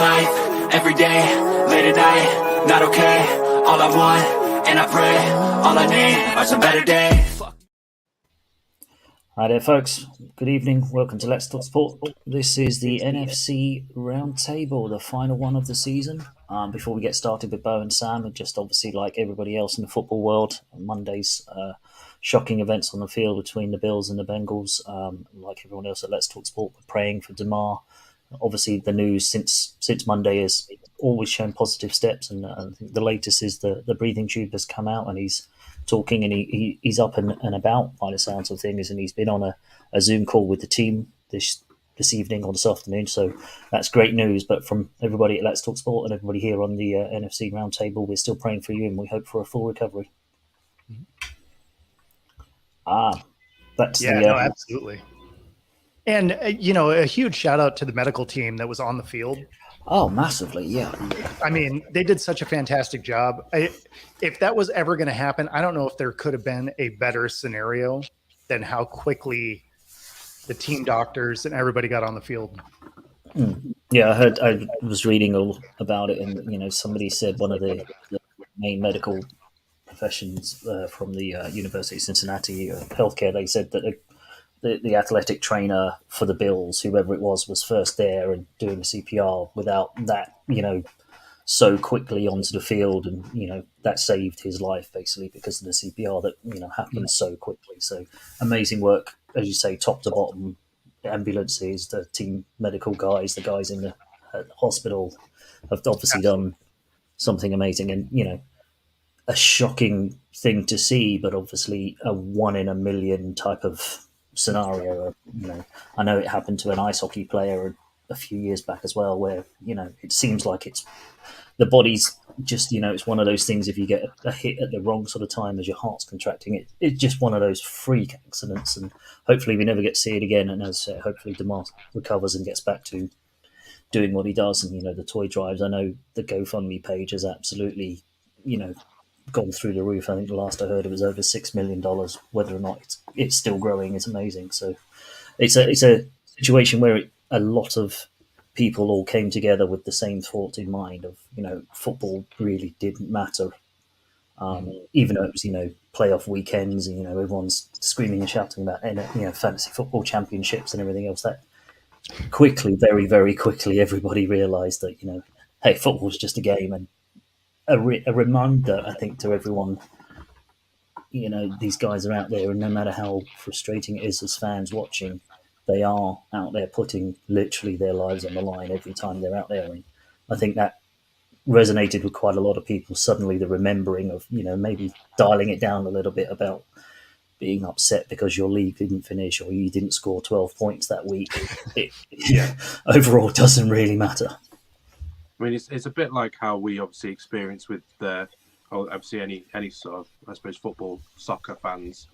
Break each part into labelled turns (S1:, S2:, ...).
S1: life, every day, late at night, not okay. All I want, and I pray, all I need are some better days.
S2: Hi there, folks. Good evening. Welcome to Let's Talk Sport. This is the NFC Round Table, the final one of the season. Before we get started with Bo and Sam, and just obviously like everybody else in the football world, Monday's shocking events on the field between the Bills and the Bengals. Like everyone else at Let's Talk Sport, we're praying for Damar. Obviously, the news since Monday has always shown positive steps, and I think the latest is the breathing tube has come out, and he's talking, and he's up and about by the sounds of things, and he's been on a Zoom call with the team this evening or this afternoon. So that's great news. But from everybody at Let's Talk Sport and everybody here on the NFC Roundtable, we're still praying for you, and we hope for a full recovery.
S3: Absolutely. And, a huge shout out to the medical team that was on the field.
S2: Oh, massively, yeah.
S3: I mean, they did such a fantastic job. If that was ever going to happen, I don't know if there could have been a better scenario than how quickly the team doctors and everybody got on the field.
S2: Yeah, I was reading all about it, and, somebody said one of the main medical professions from the University of Cincinnati healthcare, they said that the athletic trainer for the Bills, whoever it was first there and doing the CPR without that, so quickly onto the field, and that saved his life basically because of the CPR that happened so quickly. So amazing work, as you say, top to bottom. Ambulances, the team medical guys, the guys in the hospital have obviously done something amazing, and a shocking thing to see, but obviously a 1 in a million type of scenario. I know it happened to an ice hockey player a few years back as well, where it seems like it's the body's just it's one of those things. If you get a hit at the wrong sort of time as your heart's contracting, it's just one of those freak accidents, and hopefully we never get to see it again. And as hopefully Damar recovers and gets back to doing what he does, and the toy drives. I know the GoFundMe page has absolutely gone through the roof. I think the last I heard it was over $6 million. Whether or not it's still growing is amazing. So it's a situation where a lot of people all came together with the same thought in mind of football really didn't matter, even though it was playoff weekends, and everyone's screaming and shouting about fantasy football championships and everything else. That quickly, very very quickly, everybody realised that hey, football's just a game. And a reminder, I think, to everyone, these guys are out there, and no matter how frustrating it is as fans watching, they are out there putting literally their lives on the line every time they're out there. And I think that resonated with quite a lot of people. Suddenly the remembering of, maybe dialing it down a little bit about being upset because your league didn't finish or you didn't score 12 points that week. Overall doesn't really matter.
S4: I mean, it's a bit like how we obviously experience with obviously any sort of, I suppose, soccer fans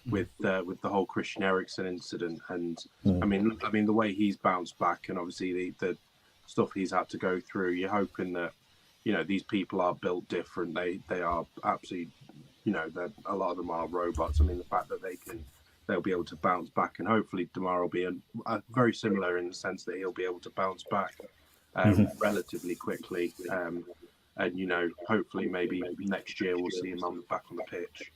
S4: with the whole Christian Eriksen incident, and I mean the way he's bounced back, and obviously the stuff he's had to go through. You're hoping that these people are built different. They are absolutely a lot of them are robots. I mean, the fact that they'll be able to bounce back, and hopefully Damar will be very similar in the sense that he'll be able to bounce back relatively quickly, and hopefully maybe next year we'll see him back on the pitch,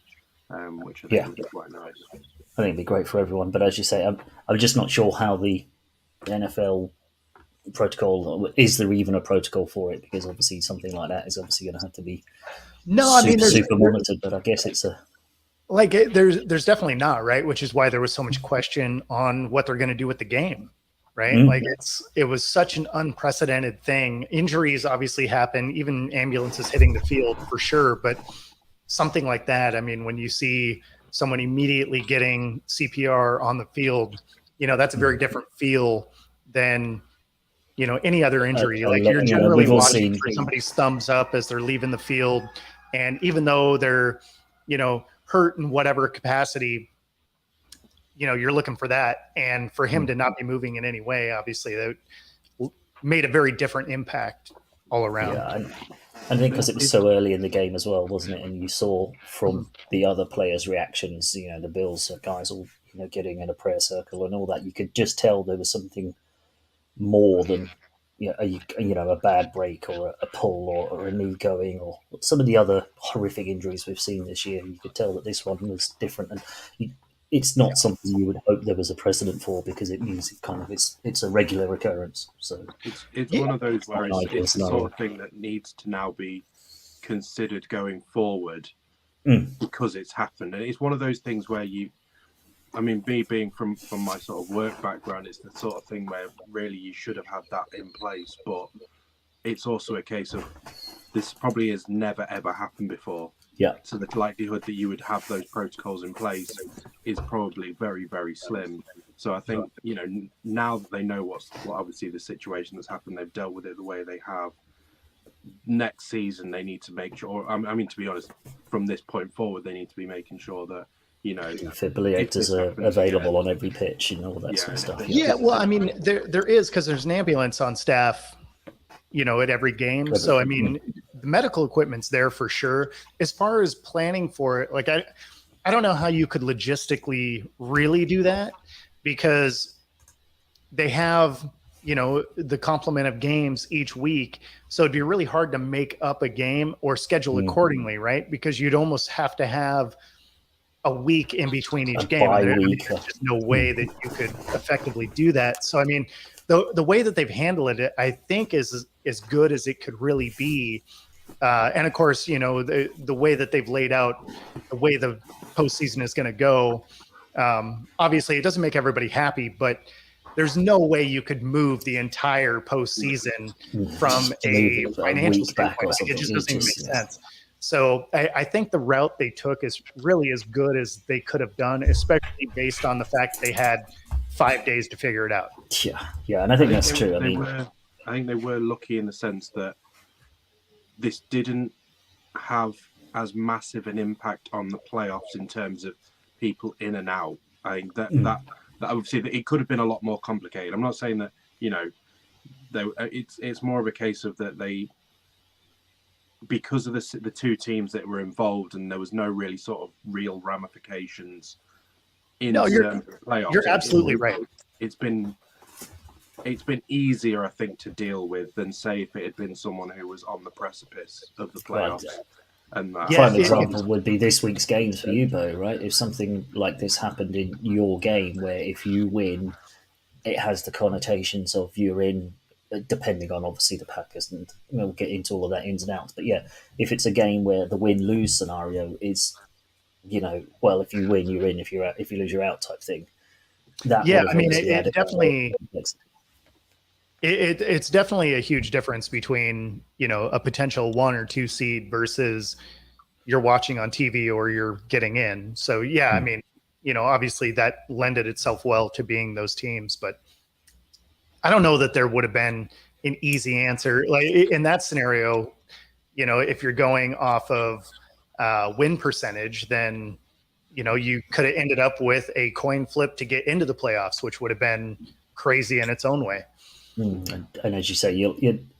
S4: which I think would be quite nice.
S2: I think it'd be great for everyone, but as you say, I'm just not sure how the NFL protocol, is there even a protocol for it, because obviously something like that is obviously going to have to be super monitored, but I guess it's
S3: there's definitely not, right, which is why there was so much question on what they're going to do with the game. Right. Like it was such an unprecedented thing. Injuries obviously happen, even ambulances hitting the field for sure. But something like that, I mean, when you see someone immediately getting CPR on the field, that's a very different feel than, any other injury. Like you're generally watching for somebody's thumbs up as they're leaving the field. And even though they're, hurt in whatever capacity, you're looking for that. And for him to not be moving in any way, obviously that made a very different impact all around.
S2: Yeah, I think because it was so early in the game as well, wasn't it? And you saw from the other players' reactions, the Bills guys all, getting in a prayer circle and all that. You could just tell there was something more than a bad break or a pull or a knee going or some of the other horrific injuries we've seen this year. You could tell that this one was different, and it's not something you would hope there was a precedent for because it means it's a regular occurrence. So
S4: it's one of those where it's the
S2: scenario.
S4: sort of thing that needs to now be considered going forward because it's happened, and it's one of those things where me being from my sort of work background, it's the sort of thing where really you should have had that in place, but it's also a case of this probably has never ever happened before.
S2: Yeah.
S4: So the likelihood that you would have those protocols in place is probably very, very slim. So I think, now that they know what obviously the situation that's happened, they've dealt with it the way they have. Next season, they need to make sure, to be honest, from this point forward, they need to be making sure that,
S2: defibrillators are available on every pitch and all that sort of stuff.
S3: Yeah, well, there is, because there's an ambulance on staff, at every game. So, the medical equipment's there for sure. As far as planning for it, like I don't know how you could logistically really do that, because they have, the complement of games each week. So it'd be really hard to make up a game or schedule accordingly, right? Because you'd almost have to have a week in between each game. There's just no way that you could effectively do that. So, the way that they've handled it, I think, is as good as it could really be. And of course, the way that they've laid out the way the postseason is going to go, obviously it doesn't make everybody happy, but there's no way you could move the entire postseason from a financial standpoint. It just doesn't even make sense. So I think the route they took is really as good as they could have done, especially based on the fact they had 5 days to figure it out.
S2: Yeah, and I think that's true.
S4: I think they were lucky in the sense that this didn't have as massive an impact on the playoffs in terms of people in and out. I think that obviously it could have been a lot more complicated. I'm not saying that it's more of a case of that they, because of the two teams that were involved, and there was no really sort of real ramifications in the playoffs.
S3: You're absolutely right.
S4: It's been easier, I think, to deal with than say if it had been someone who was on the precipice of the playoffs.
S2: Right.
S4: And
S2: prime example would be this week's games for you, Bo, right? If something like this happened in your game, where if you win, it has the connotations of you're in, depending on obviously the Packers, and we'll get into all of that ins and outs. But yeah, if it's a game where the win-lose scenario is, well, if you win, you're in. If you're out, if you lose, you're out, type thing. That
S3: it definitely. It's definitely a huge difference between, a potential 1 or 2 seed versus you're watching on TV or you're getting in. So, yeah, obviously that lended itself well to being those teams, but I don't know that there would have been an easy answer. Like in that scenario, if you're going off of win percentage, then, you could have ended up with a coin flip to get into the playoffs, which would have been crazy in its own way.
S2: And as you say,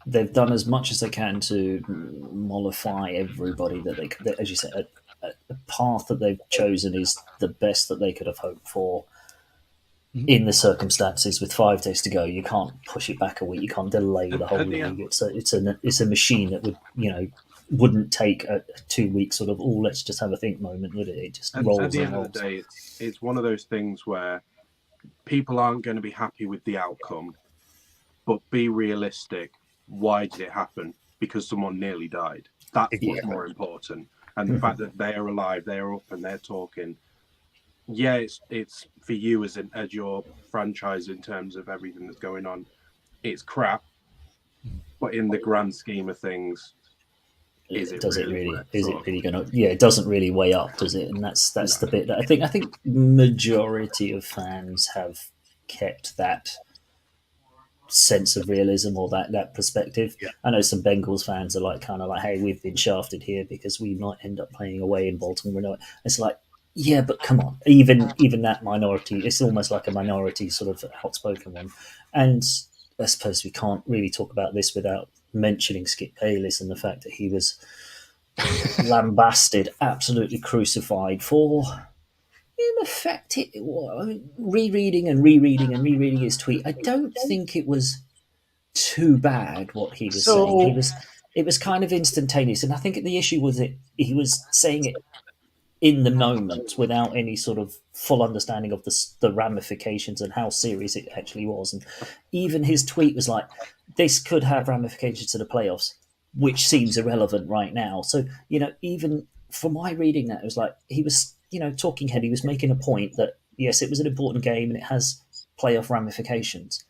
S2: they've done as much as they can to mollify everybody that they could. As you said, a path that they've chosen is the best that they could have hoped for in the circumstances. With 5 days to go, you can't push it back a week. You can't delay the whole league. It's a machine that would wouldn't take a 2 week sort of let's just have a think moment, would it? It just rolls.
S4: At the end of the day, it's one of those things where people aren't going to be happy with the outcome. But be realistic. Why did it happen? Because someone nearly died. That's what's more important. And the fact that they are alive, they are up and they're talking. Yeah, it's for you as your franchise in terms of everything that's going on. It's crap. But in the grand scheme of things, is it really
S2: going to? Yeah, it doesn't really weigh up, does it? And that's the bit that I think majority of fans have kept that sense of realism or that perspective. I know some Bengals fans are kind of like, hey, we've been shafted here because we might end up playing away in Baltimore. It's like, yeah, but come on, even that minority, it's almost like a minority sort of outspoken one. And I suppose we can't really talk about this without mentioning Skip Bayless and the fact that he was lambasted, absolutely crucified for, in effect, rereading his tweet. I don't think it was too bad what he was saying. It was kind of instantaneous, and I think the issue was he was saying it in the moment without any sort of full understanding of the ramifications and how serious it actually was. And even his tweet was like, "This could have ramifications to the playoffs," which seems irrelevant right now. So even from my reading that, it was like he was talking head. He was making a point that yes, it was an important game and it has playoff ramifications.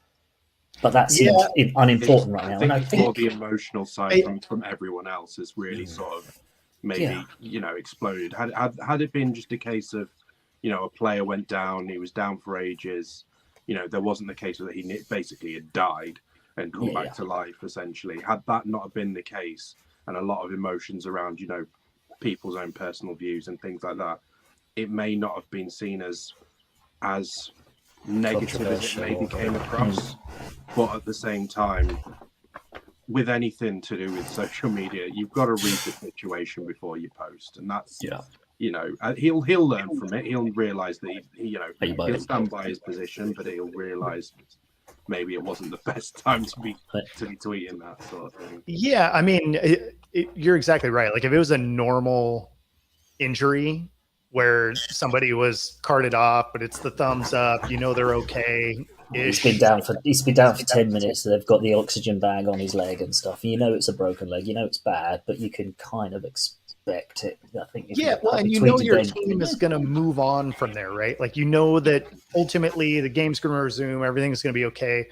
S2: But that seems unimportant right now.
S4: I think more the emotional side from everyone else has really sort of maybe exploded. Had it been just a case of a player went down, he was down for ages, there wasn't the case that he basically had died and come back to life essentially. Had that not been the case, and a lot of emotions around people's own personal views and things like that, it may not have been seen as negative as it maybe came across. But at the same time, with anything to do with social media, you've got to read the situation before you post, and that's he'll learn from it. He'll realize that he'll stand by his position, but he'll realize maybe it wasn't the best time to be tweeting that sort of thing.
S3: Yeah, I mean, you're exactly right. Like if it was a normal injury where somebody was carted off, but it's the thumbs up, they're okay.
S2: He's been down for 10 minutes. So they've got the oxygen bag on his leg and stuff. It's a broken leg. It's bad, but you can kind of expect it. I think.
S3: And your team is going to move on from there, right? Like that ultimately the game's going to resume. Everything's going to be okay.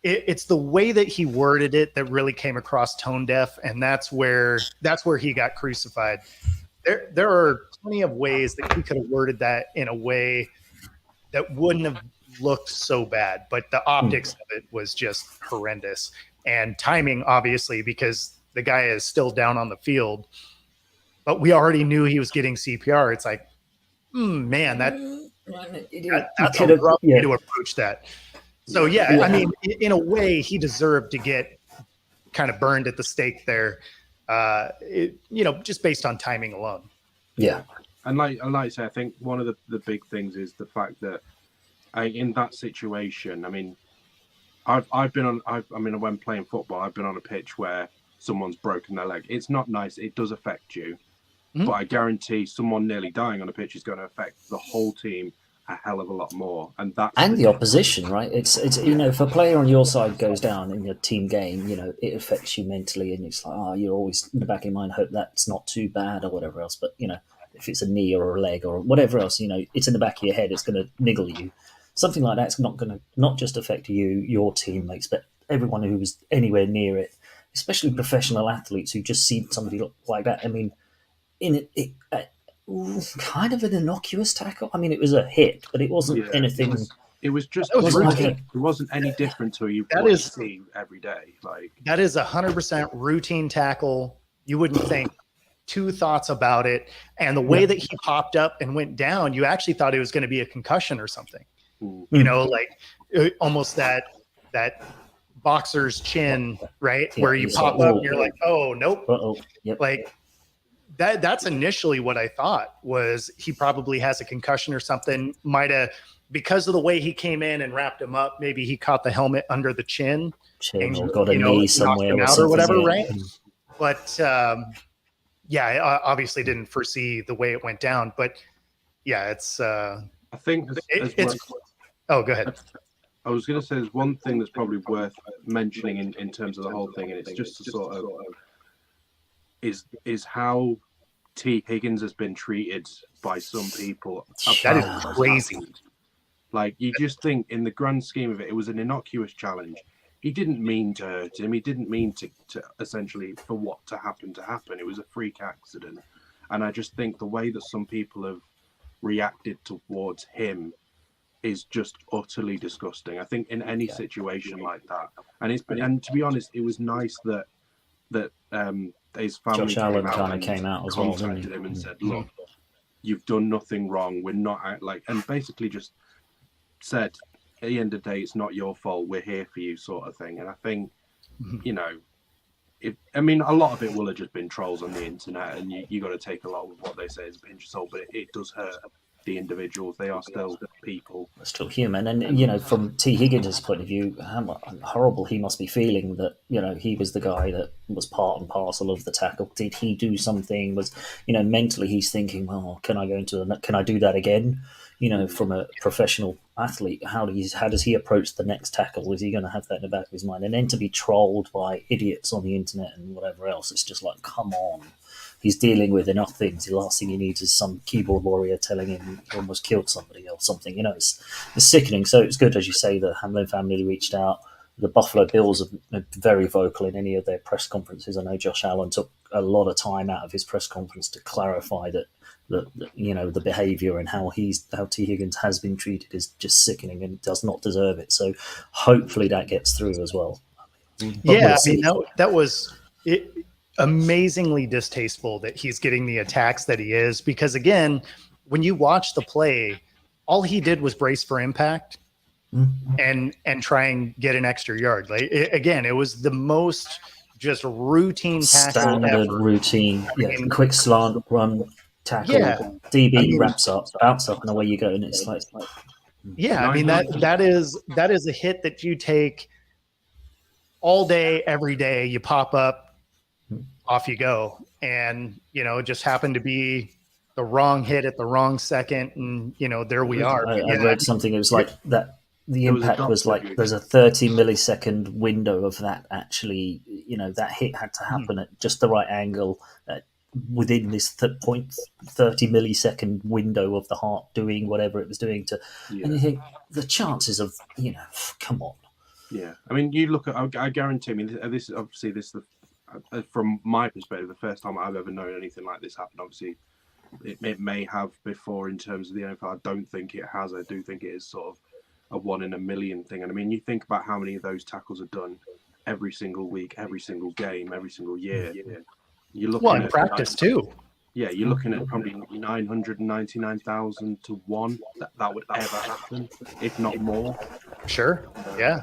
S3: It's the way that he worded it that really came across tone deaf, and that's where he got crucified. There are plenty of ways that he could have worded that in a way that wouldn't have looked so bad, but the optics of it was just horrendous. And timing, obviously, because the guy is still down on the field, but we already knew he was getting CPR. It's like, man, that's a rough way to approach that. So, I mean, in a way, he deserved to get kind of burned at the stake there, just based on timing alone.
S2: Yeah.
S4: And like I say, I think one of the big things is the fact that in that situation, I mean, when playing football, I've been on a pitch where someone's broken their leg. It's not nice. It does affect you. Mm-hmm. But I guarantee someone nearly dying on a pitch is going to affect the whole team a hell of a lot more. And the
S2: opposition, right? It's if a player on your side goes down in your team game, it affects you mentally, and it's like, you're always in the back of your mind, hope that's not too bad or whatever else. But if it's a knee or a leg or whatever else, it's in the back of your head, it's going to niggle you. Something like that's not going to not just affect you, your teammates, but everyone who was anywhere near it, especially professional athletes who just see somebody like that. I mean, kind of an innocuous tackle. I mean, it was a hit, but it wasn't anything.
S4: It was just. It wasn't any different to you see every day. Like
S3: that is 100% routine tackle. You wouldn't think two thoughts about it, and the way that he popped up and went down, you actually thought it was going to be a concussion or something. Like almost that boxer's chin, right? Where you pop up and you're like, oh, nope.
S2: Yep.
S3: Like that's initially what I thought was he probably has a concussion or something. Might have, because of the way he came in and wrapped him up, maybe he caught the helmet under the chin and
S2: or got a knee somewhere
S3: or whatever, right? But I obviously didn't foresee the way it went down. But it's
S4: I think
S3: oh, go ahead.
S4: I was going to say there's one thing that's probably worth mentioning in terms of the whole thing, and it's just to sort of is how T. Higgins has been treated by some people.
S3: That is crazy.
S4: Like, you just think in the grand scheme of it, it was an innocuous challenge. He didn't mean to hurt him. He didn't mean to essentially for what to happen. It was a freak accident. And I just think the way that some people have reacted towards him is just utterly disgusting. I think in any situation like that, and to be honest, it was nice that his family
S2: Josh Allen kind of came out as well,
S4: contacted him and said, "Look, you've done nothing wrong. We're not and basically just said, at the end of the day, it's not your fault. We're here for you," sort of thing. And I think, a lot of it will have just been trolls on the internet, and you got to take a lot of what they say as a pinch of salt, but it does hurt the individuals. They are still people.
S2: Still human. And, from T. Higgins' point of view, how horrible he must be feeling that, he was the guy that was part and parcel of the tackle. Did he do something? Mentally he's thinking, well, can I do that again? From a professional athlete, how does he approach the next tackle? Is he going to have that in the back of his mind? And then to be trolled by idiots on the internet and whatever else, it's just like, come on. He's dealing with enough things. The last thing he needs is some keyboard warrior telling him he almost killed somebody or something. It's sickening. So it's good, as you say, the Hamlin family reached out. The Buffalo Bills are very vocal in any of their press conferences. I know Josh Allen took a lot of time out of his press conference to clarify that the behaviour and how T. Higgins has been treated is just sickening and does not deserve it. So hopefully that gets through as well.
S3: Yeah, that was it. Amazingly distasteful that he's getting the attacks that he is, because again, when you watch the play, all he did was brace for impact and try and get an extra yard. It was the most just routine tackle
S2: standard
S3: ever.
S2: Routine, quick slant run tackle. DB wraps up, bounce up, and away you go. And it's like
S3: that is a hit that you take all day, every day. You pop up, off you go. And, it just happened to be the wrong hit at the wrong second. And, there we are.
S2: I read something. It was like that. The impact was like there's a 30 millisecond window of that actually, that hit had to happen at just the right angle within this 30 millisecond window of the heart doing whatever it was doing and you think the chances of, come on.
S4: Yeah. I mean, you look at, I guarantee, this is obviously from my perspective, the first time I've ever known anything like this happen. Obviously, it may have before in terms of the NFL. I don't think it has. I do think it is sort of a 1 in a million thing. And I mean, you think about how many of those tackles are done every single week, every single game, every single year. You're looking
S3: in practice too.
S4: Yeah, you're looking at probably 999,000 to 1 that would ever happen, if not more.
S3: Sure. Yeah.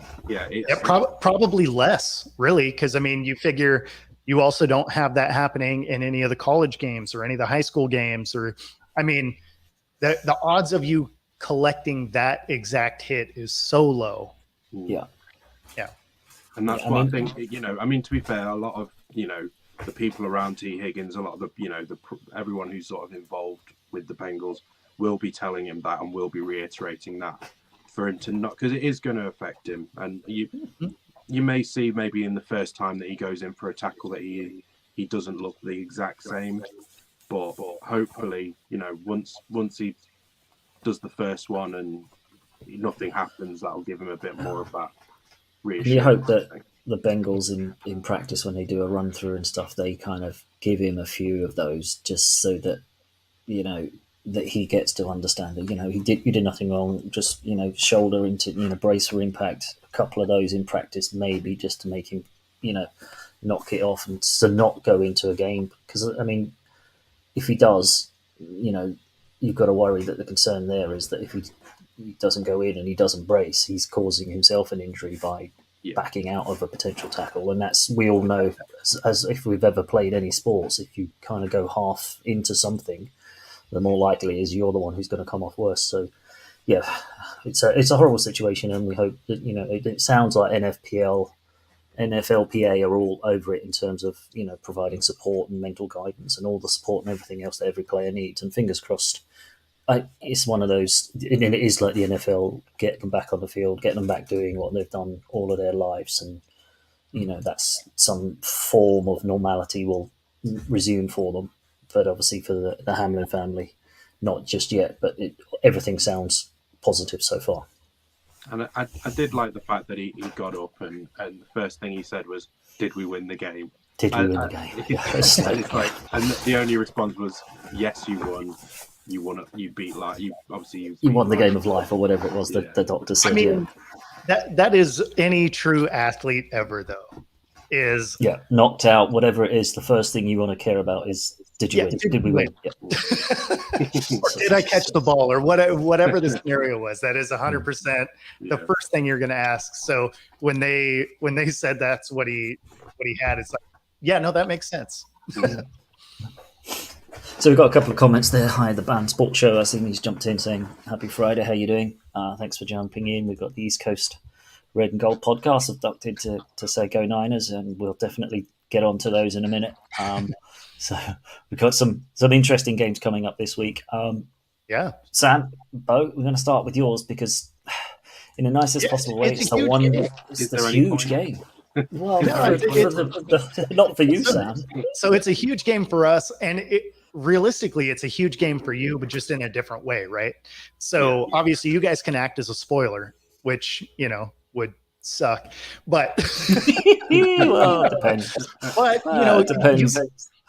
S4: Probably
S3: probably less, really, because you figure you also don't have that happening in any of the college games or any of the high school games, or the odds of you collecting that exact hit is so low.
S2: Yeah.
S4: And that's what I think. To be fair, a lot of the people around T. Higgins, a lot of the everyone who's sort of involved with the Bengals will be telling him that and will be reiterating that for him to not, because it is going to affect him. And you may see maybe in the first time that he goes in for a tackle that he doesn't look the exact same, but hopefully once he does the first one and nothing happens, that'll give him a bit more of that reassurance.
S2: You hope that the Bengals in practice, when they do a run through and stuff, they kind of give him a few of those just so that that he gets to understand that you did nothing wrong, just shoulder into brace for impact, a couple of those in practice maybe just to make him knock it off and to not go into a game, because if he does, you've got to worry that the concern there is that if he doesn't go in and he doesn't brace, he's causing himself an injury by backing out of a potential tackle. And that's, we all know, as if we've ever played any sports, if you kind of go half into something, the more likely is you're the one who's going to come off worse. So yeah, it's a horrible situation, and we hope that it sounds like NFLPA are all over it in terms of providing support and mental guidance and all the support and everything else that every player needs. And fingers crossed, it's one of those, and it is like the NFL, get them back on the field, get them back doing what they've done all of their lives, and that's some form of normality will resume for them. But obviously for the Hamlin family, not just yet, but everything sounds positive so far.
S4: And I did like the fact that he got up and the first thing he said was, "Did we win the game?"
S2: Did we win the game?
S4: And the only response was, "Yes, you won. You won. You beat life. You
S2: won the game of life," or whatever it was that the doctor said.
S3: That is any true athlete ever, though. Is
S2: knocked out, whatever it is. The first thing you want to care about is, did you win? Did we win? Yeah.
S3: Or did I catch the ball, or whatever the scenario was? That is 100% the first thing you're going to ask. So when they said that's what he had, it's like, that makes sense.
S2: So we've got a couple of comments there. Hi, the Band Sports Show. I think he's jumped in saying, happy Friday, how you doing? Thanks for jumping in. We've got the East Coast Red and Gold podcast abducted to say go Niners, and we'll definitely get on to those in a minute. So we've got some interesting games coming up this week.
S3: Yeah.
S2: Sam, Bo, we're going to start with yours because in the nicest possible way, it's the huge game. Well, not for you, Sam.
S3: So it's a huge game for us, and realistically, it's a huge game for you, but just in a different way, right? So obviously, you guys can act as a spoiler, which would suck, but
S2: well, it depends.
S3: But
S2: it depends.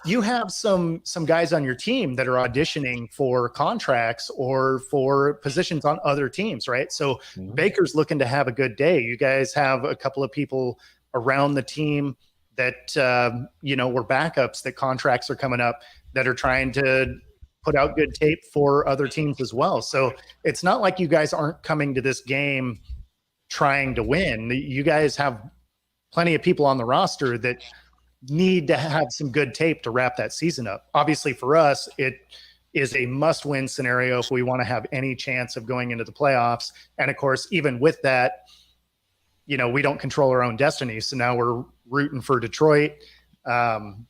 S3: You have some guys on your team that are auditioning for contracts or for positions on other teams, right? So Baker's looking to have a good day. You guys have a couple of people around the team that were backups, that contracts are coming up, that are trying to put out good tape for other teams as well. So it's not like you guys aren't coming to this game trying to win. You guys have plenty of people on the roster that need to have some good tape to wrap that season up. Obviously for us, it is a must-win scenario if we want to have any chance of going into the playoffs. And of course, even with that, we don't control our own destiny. So now we're rooting for Detroit. And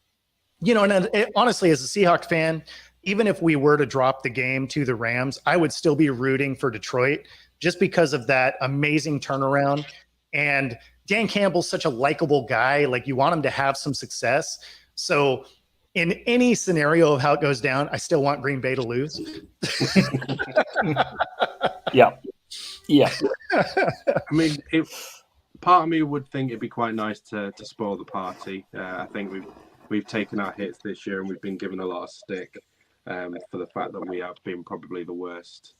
S3: honestly, as a Seahawks fan, even if we were to drop the game to the Rams, I would still be rooting for Detroit just because of that amazing turnaround. And Dan Campbell's such a likable guy. Like, you want him to have some success. So in any scenario of how it goes down, I still want Green Bay to lose.
S2: Yeah.
S4: I mean, part of me would think it'd be quite nice to spoil the party. I think we've taken our hits this year, and we've been given a lot of stick for the fact that we have been probably the worst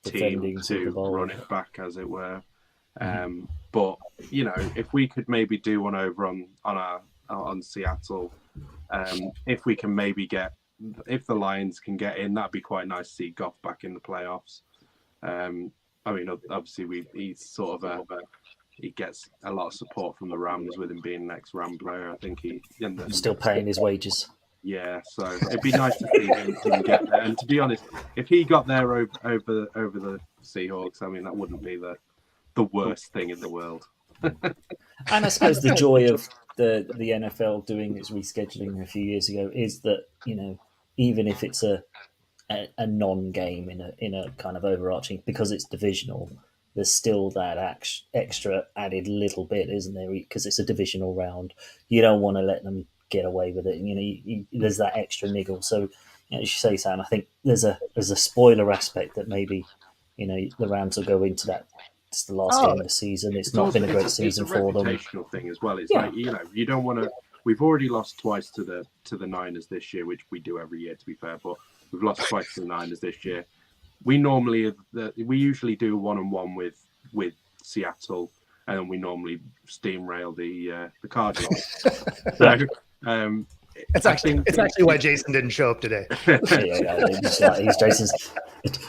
S4: team to run it back, as it were. But if we could maybe do one over on Seattle, if we can maybe if the Lions can get in, that'd be quite nice to see Goff back in the playoffs. I mean, obviously he gets a lot of support from the Rams with him being an ex-Ram player. I think he's
S2: still paying his wages.
S4: Yeah, so it'd be nice to see him get there. And to be honest, if he got there over the Seahawks, I mean, that wouldn't be the worst thing in the world.
S2: And I suppose the joy of the NFL doing its rescheduling a few years ago is that, even if it's a non-game in a kind of overarching, because it's divisional, there's still that extra added little bit, isn't there? Because it's a divisional round. You don't want to let them get away with it. There's that extra niggle. So, as you say, Sam, I think there's a spoiler aspect that maybe, the Rams will go into that. It's the last game of the season. It's not been a great season for them.
S4: It's a reputational thing as well. It's like, you don't want to. We've already lost twice to the Niners this year, which we do every year, to be fair. But we've lost twice to the Niners this year. We usually do 1-on-1 with Seattle, and then we normally steamrail the Cardinals. So
S3: it's actually why Jason didn't show up today.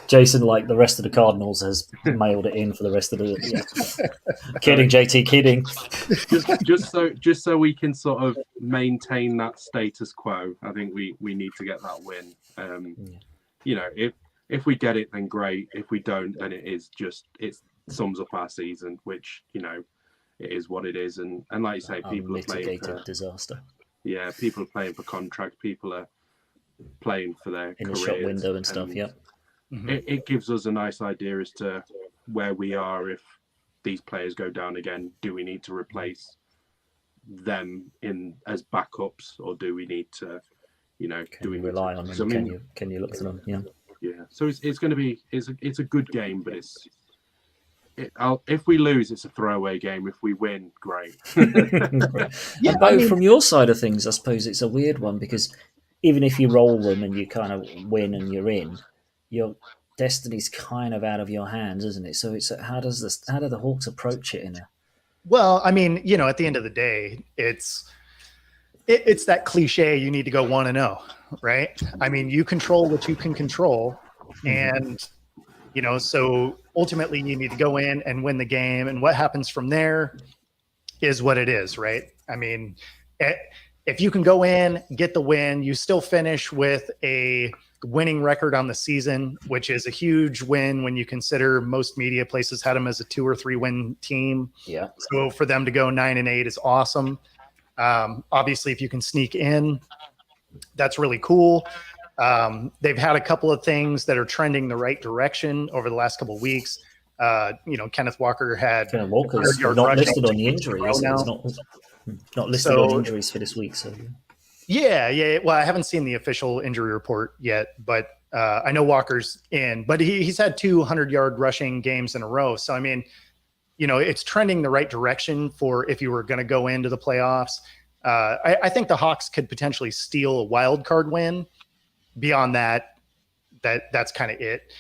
S2: Jason, like the rest of the Cardinals, has mailed it in for the rest of the. Yeah. Kidding, JT, kidding.
S4: Just so we can sort of maintain that status quo. I think we need to get that win. If we get it, then great. If we don't, then it sums up our season, which it is what it is. And like you say, people are playing for
S2: disaster.
S4: Yeah, people are playing for contracts. People are playing for their
S2: in
S4: careers.
S2: The shop window and stuff. Yeah,
S4: it gives us a nice idea as to where we are if these players go down again. Do we need to replace them as backups, or do we need to,
S2: do we rely on them? Can you look to them? Yeah.
S4: Yeah. So it's going to be it's a good game, but if we lose, it's a throwaway game. If we win, great.
S2: Yeah, Bo, from your side of things, I suppose it's a weird one because even if you roll them and you kind of win and you're in, your destiny's kind of out of your hands, isn't it? So it's how do the Hawks approach it
S3: Well, I mean, at the end of the day, it's that cliche. You need to go 1-0, right? I mean, you control what you can control, and so ultimately you need to go in and win the game, and what happens from there is what it is, right? I mean, if you can go in, get the win, you still finish with a winning record on the season, which is a huge win when you consider most media places had them as a 2 or 3 win team.
S2: Yeah.
S3: So for them to go 9-8 is awesome. Obviously, if you can sneak in, that's really cool. They've had a couple of things that are trending the right direction over the last couple of weeks. Kenneth Walker's
S2: not listed on the injuries. It's not listed on injuries for this week. So
S3: yeah. Well, I haven't seen the official injury report yet, but I know Walker's in. But he's had 200-yard rushing games in a row. So I mean, it's trending the right direction for if you were going to go into the playoffs. I think the Hawks could potentially steal a wild card win. Beyond that's kind of it.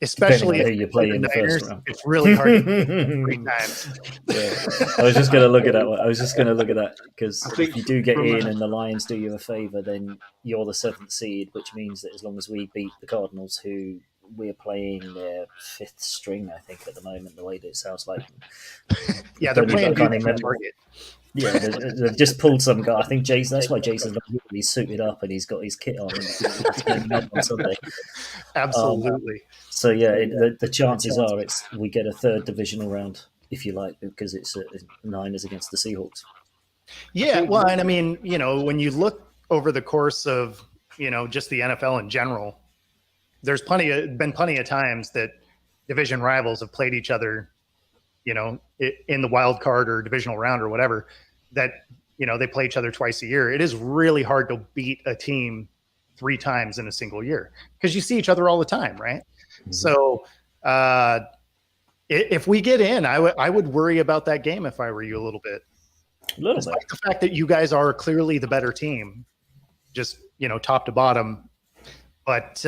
S3: Especially
S2: who you play in the first round.
S3: It's really hard to get 3 times.
S2: Yeah. I was just going to look at that because if you do get in and the Lions do you a favor, then you're the 7th seed, which means that as long as we beat the Cardinals, who we're playing their 5th string, I think, at the moment, the way that it sounds like.
S3: Yeah, they're playing target.
S2: Yeah, they've just pulled some guy. I think Jason. That's why Jason's he's suited up and he's got his kit on. On Sunday.
S3: Absolutely.
S2: So yeah, the chances are we get a 3rd divisional round, if you like, because it's Niners against the Seahawks.
S3: Yeah, well, and I mean, when you look over the course of just the NFL in general, there's been plenty of times that division rivals have played each other, in the wild card or divisional round or whatever, that, they play each other twice a year. It is really hard to beat a team 3 times in a single year because you see each other all the time, right? Mm-hmm. So if we get in, I would worry about that game if I were you a little bit. Despite the fact that you guys are clearly the better team, just, top to bottom. But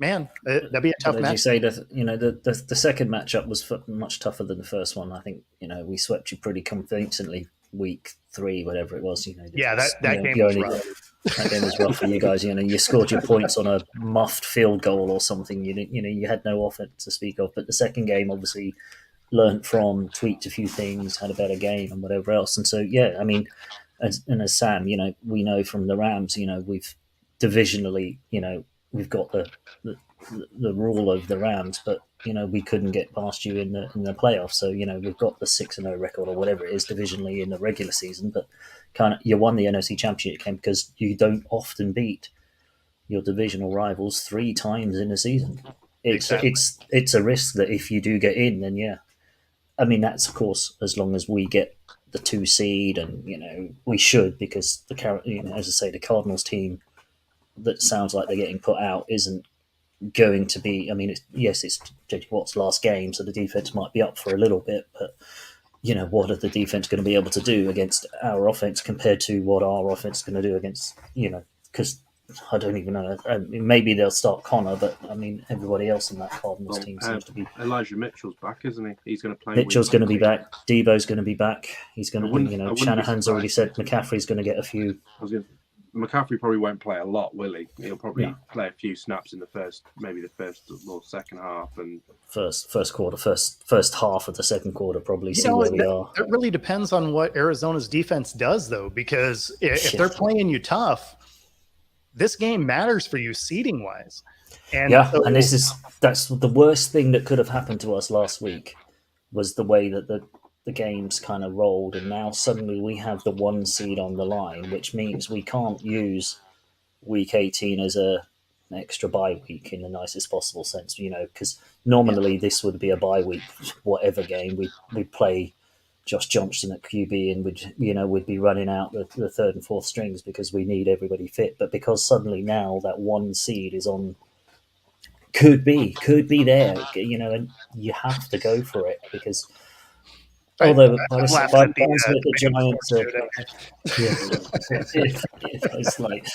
S3: man, that'd be a tough match.
S2: As you say, the second matchup was much tougher than the first one. I think we swept you pretty convincingly week 3, whatever it was.
S3: That game was rough.
S2: That game was rough for you guys. You scored your points on a muffed field goal or something. You had no offense to speak of. But the second game, obviously, learnt from, tweaked a few things, had a better game, and whatever else. And so, yeah, I mean, as Sam, we know from the Rams, we've divisionally, we've got the rule of the Rams, but we couldn't get past you in the playoffs. So we've got the 6-0 record or whatever it is divisionally in the regular season, but you won the NFC Championship game because you don't often beat your divisional rivals 3 times in a season. It's a risk that if you do get in, then yeah, I mean that's of course as long as we get the 2 seed, and we should, because as I say, the Cardinals team that sounds like they're getting put out isn't going to be. I mean, it's J.J. Watt's last game, so the defense might be up for a little bit, but what are the defense going to be able to do against our offense compared to what our offense is going to do against, because I don't even know. I mean, maybe they'll start Connor, but I mean, everybody else in that Cardinals team seems to be.
S4: Elijah Mitchell's back, isn't he? He's going to play.
S2: Mitchell's going to be back. Debo's going to be back. He's going to. Shanahan's already said McCaffrey's going to get a few.
S4: McCaffrey probably won't play a lot, will he? He'll probably play a few snaps in the first or second half, and
S2: first quarter, first half of the second quarter. Probably see where we are.
S3: It really depends on what Arizona's defense does, though, because if they're playing you tough, this game matters for you seeding wise. And
S2: and that's the worst thing that could have happened to us last week was the way that the games kind of rolled, and now suddenly we have the 1 seed on the line, which means we can't use week 18 as an extra bye week in the nicest possible sense, because normally this would be a bye week, whatever game we'd play Josh Johnson at QB, and we'd be running out the 3rd and 4th strings because we need everybody fit. But because suddenly now that 1 seed is on, could be there, and you have to go for it because. Although the Giants it's like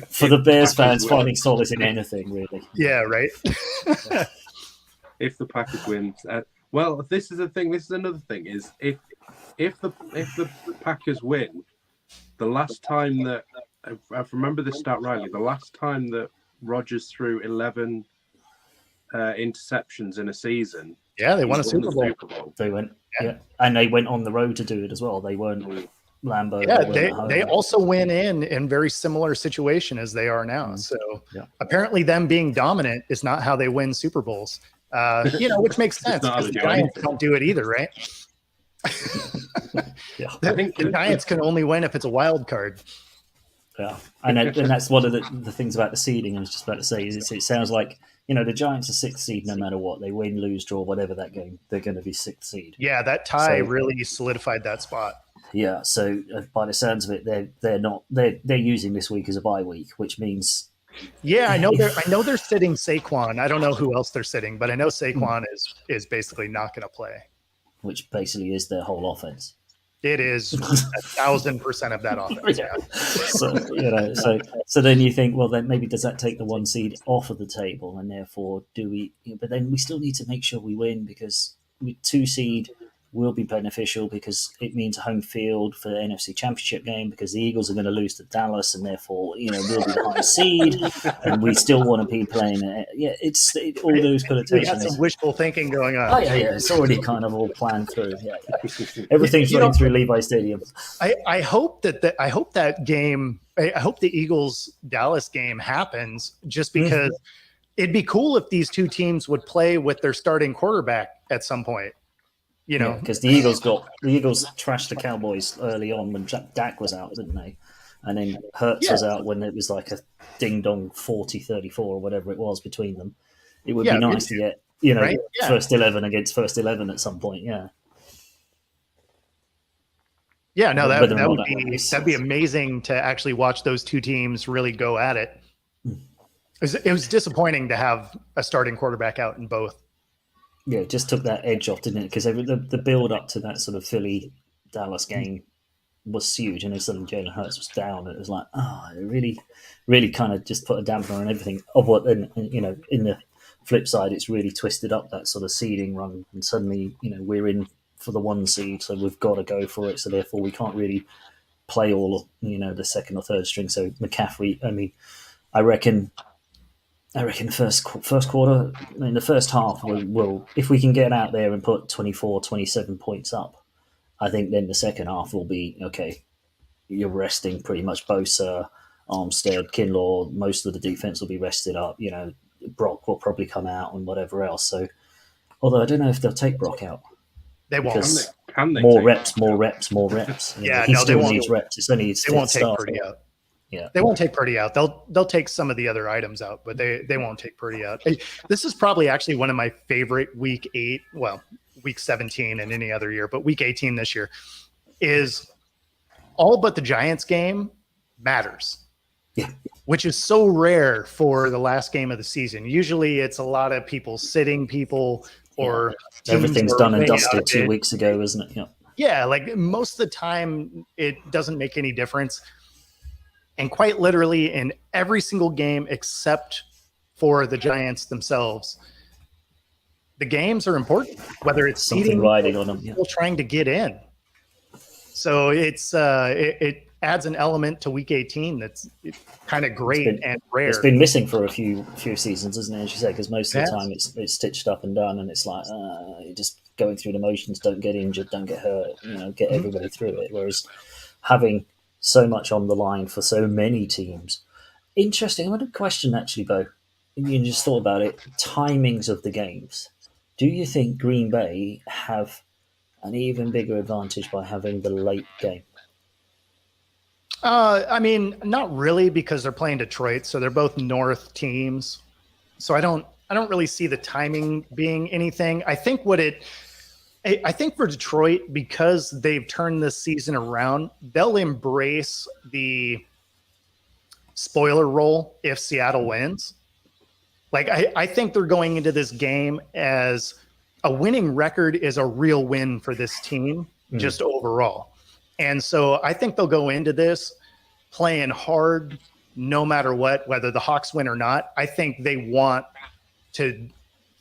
S2: for the Bears fans finding solace in anything, really.
S3: Yeah, right.
S4: If the Packers win, this is the thing. This is another thing. Is if the Packers win, the last time that I remember this stat rightly, the last time that Rodgers threw 11 interceptions in a season.
S3: Yeah, they won a Super Bowl.
S2: They went, and they went on the road to do it as well. They weren't Lambeau.
S3: Yeah, they also went in very similar situation as they are now. So apparently them being dominant is not how they win Super Bowls. Which makes sense because the Giants don't do it either, right? I think the Giants can only win if it's a wild card.
S2: Yeah, and that's one of the things about the seeding I was just about to say is it sounds like, the Giants are sixth seed no matter what. They win, lose, draw, whatever that game, they're going to be sixth seed.
S3: Yeah, that tie really solidified that spot.
S2: Yeah, so by the sounds of it, they're using this week as a bye week, which means
S3: I know they're sitting Saquon. I don't know who else they're sitting, but I know Saquon is basically not going to play,
S2: which basically is their whole offense.
S3: It is 1,000% of that offense.
S2: Yeah. So then you think, well, then maybe does that take the one seed off of the table, and therefore do we? But then we still need to make sure we win because two seed will be beneficial because it means a home field for the NFC Championship game because the Eagles are going to lose to Dallas and therefore, we'll be the high seed and we still want to be playing it. Yeah, it's all those connotations.
S3: We got some wishful thinking going on.
S2: Oh, yeah, it's already kind of all planned through. Yeah. Everything's running through Levi Stadium.
S3: I hope that game, I hope the Eagles-Dallas game happens just because it'd be cool if these two teams would play with their starting quarterback at some point.
S2: Because the Eagles trashed the Cowboys early on when Dak was out, didn't they? And then Hurts was out when it was like a ding-dong 40-34 or whatever it was between them. It would be nice to get, first 11 against first 11 at some point, Yeah, no, that'd be amazing to actually watch those two teams really go at it. It was disappointing to have a starting quarterback out in both. Yeah, it just took that edge off, didn't it? Because the build up to that sort of Philly-Dallas game was huge, and then suddenly Jalen Hurts was down, and it was like, it really, really kind of just put a damper on everything. Of what, in the flip side, it's really twisted up that sort of seeding run, and suddenly, we're in for the one seed, so we've got to go for it. So therefore, we can't really play all, the second or third string. So McCaffrey, I reckon first quarter, in the first half, we'll if we can get out there and put 24, 27 points up, I think then the second half will be, okay, you're resting pretty much Bosa, Armstead, Kinlaw, most of the defense will be rested up. Brock will probably come out and whatever else. So, although I don't know if they'll take Brock out.
S3: They won't.
S2: Can they more reps.
S3: Yeah,
S2: he still needs reps. It's only his
S3: they won't take
S2: start.
S3: Purdy out.
S2: Yeah,
S3: they won't take Purdy out. They'll take some of the other items out, but they won't take Purdy out. This is probably actually one of my favorite week 17 in any other year, but week 18 this year is all but the Giants game matters.
S2: Yeah,
S3: which is so rare for the last game of the season. Usually it's a lot of people sitting people or
S2: everything's done and dusted 2 weeks ago, isn't it?
S3: Yeah, like most of the time it doesn't make any difference. And quite literally in every single game except for the Giants themselves, the games are important, whether it's
S2: something riding on them,
S3: people trying to get in. So it's it adds an element to week 18 that's kind of great and rare.
S2: It's been missing for a few seasons, isn't it? As you say, because most of the time it's stitched up and done, and it's like you're just going through the motions. Don't get injured, don't get hurt. Get everybody through it. Whereas having so much on the line for so many teams. Interesting. I want to question actually, Bo. You just thought about it. Timings of the games. Do you think Green Bay have an even bigger advantage by having the late game?
S3: Not really, because they're playing Detroit, so they're both North teams. So I don't really see the timing being anything. I think for Detroit, because they've turned this season around, they'll embrace the spoiler role if Seattle wins. Like, I think they're going into this game as a winning record is a real win for this team, just overall. And so I think they'll go into this playing hard no matter what, whether the Hawks win or not. I think they want to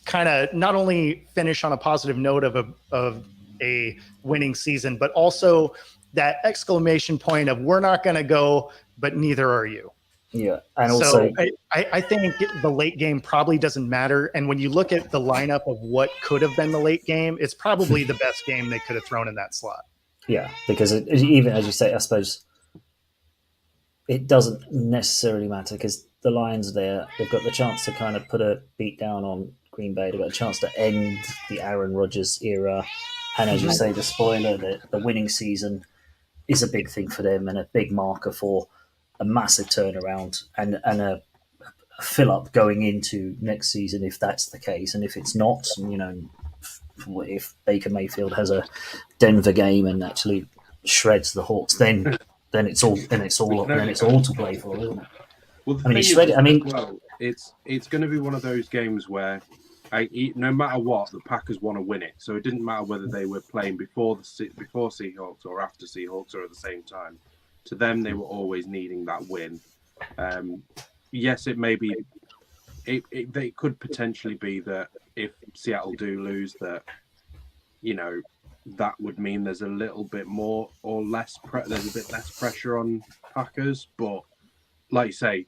S3: kind of not only finish on a positive note of a winning season, but also that exclamation point of we're not going to go, but neither are you.
S2: Yeah. And also,
S3: I think the late game probably doesn't matter. And when you look at the lineup of what could have been the late game, it's probably the best game they could have thrown in that slot.
S2: Yeah, because even as you say, I suppose it doesn't necessarily matter because the Lions there, they've got the chance to kind of put a beat down on Green Bay. They've got a chance to end the Aaron Rodgers era. And as you say, the spoiler, the winning season is a big thing for them and a big marker for a massive turnaround and a fill up going into next season if that's the case. And if it's not, if Baker Mayfield has a Denver game and actually shreds the Hawks, then it's all to play for, isn't it?
S4: Well,
S2: I mean, he shredded. I mean,
S4: it's going to be one of those games where, no matter what, the Packers want to win it. So it didn't matter whether they were playing before Seahawks or after Seahawks or at the same time. To them, they were always needing that win. Yes, it may be. It could potentially be that if Seattle do lose, that that would mean there's a little bit more or less. There's a bit less pressure on Packers, but like you say,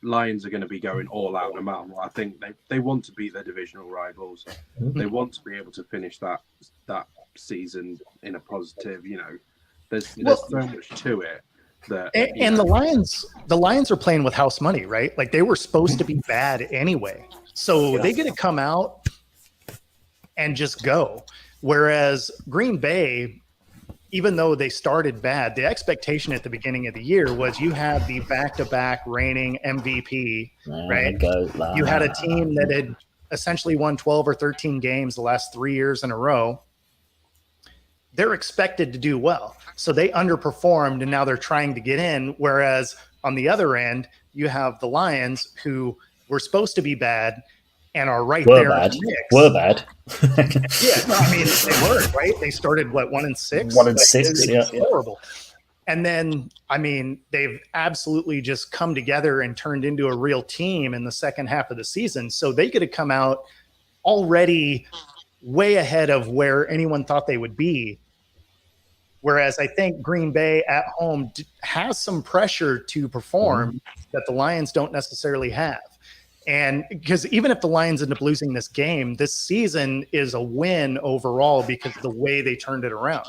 S4: Lions are going to be going all out no matter what. I think they want to beat their divisional rivals. They want to be able to finish that season in a positive. There's so much to it.
S3: And the Lions are playing with house money, right? Like they were supposed to be bad anyway, so they get to come out and just go. Whereas Green Bay, even though they started bad, the expectation at the beginning of the year was you had the back-to-back reigning MVP, right? You had a team that had essentially won 12 or 13 games the last 3 years in a row. They're expected to do well. So they underperformed and now they're trying to get in. Whereas on the other end, you have the Lions who were supposed to be bad and are right there.
S2: Were bad.
S3: Yeah, I mean, they were, right? They started, 1-6?
S2: 1-6, yeah.
S3: Horrible. And then, I mean, they've absolutely just come together and turned into a real team in the second half of the season. So they get to come out already way ahead of where anyone thought they would be. Whereas I think Green Bay at home has some pressure to perform that the Lions don't necessarily have. And because even if the Lions end up losing this game, this season is a win overall because of the way they turned it around.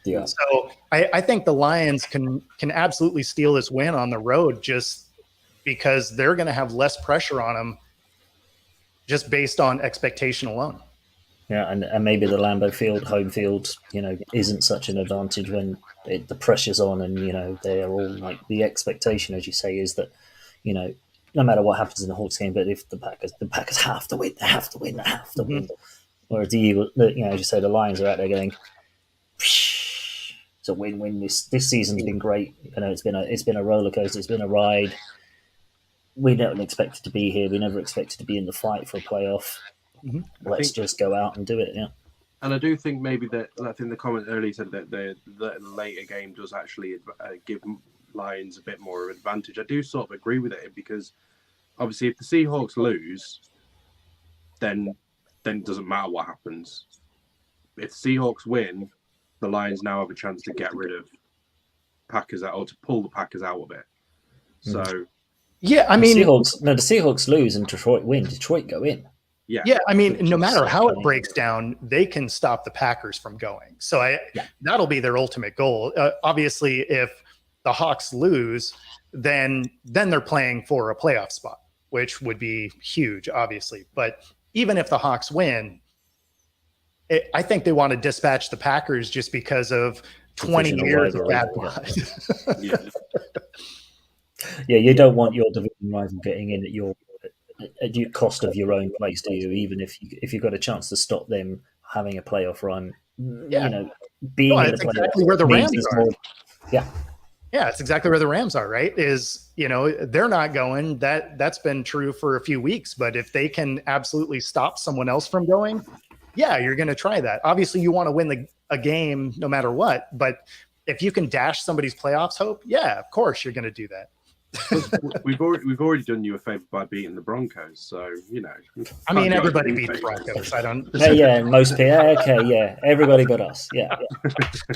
S2: Yeah.
S3: So I think the Lions can absolutely steal this win on the road just because they're going to have less pressure on them just based on expectation alone.
S2: Yeah, and maybe the Lambeau Field, home field, isn't such an advantage when the pressure's on and, they're all like the expectation, as you say, is that, no matter what happens in the Hawks game, but if the Packers have to win, they have to win. Whereas the Eagles, as you say, the Lions are out there going, it's a win-win. This season's been great. It's been a roller coaster. It's been a ride. We don't expect it to be here. We never expected to be in the fight for a playoff. Let's just go out and do it. Yeah.
S4: And I do think maybe that I think the comment earlier said that the later game does actually give Lions a bit more advantage. I do sort of agree with it because obviously if the Seahawks lose, then it doesn't matter what happens. If the Seahawks win, the Lions now have a chance to get rid of Packers out or to pull the Packers out of it. So
S3: yeah, I mean,
S2: the Seahawks lose and Detroit win. Detroit go in.
S3: Yeah, I mean, no matter how it breaks down, they can stop the Packers from going. So that'll be their ultimate goal. Obviously, if the Hawks lose, then they're playing for a playoff spot, which would be huge, obviously. But even if the Hawks win, I think they want to dispatch the Packers just because of 20 years of bad blood.
S2: Yeah, you don't want your division rival getting in at your cost of your own place, do you? Even if you've got a chance to stop them having a playoff run, being in the playoff.
S3: Exactly where the Rams are.
S2: Yeah,
S3: it's exactly where the Rams are. Right? They're not going. That's been true for a few weeks. But if they can absolutely stop someone else from going, you're going to try that. Obviously, you want to win a game no matter what. But if you can dash somebody's playoffs hope, of course you're going to do that.
S4: We've already done you a favor by beating the Broncos, so
S3: I mean, everybody beat the Broncos. I don't.
S2: Most people. Everybody but us. Yeah.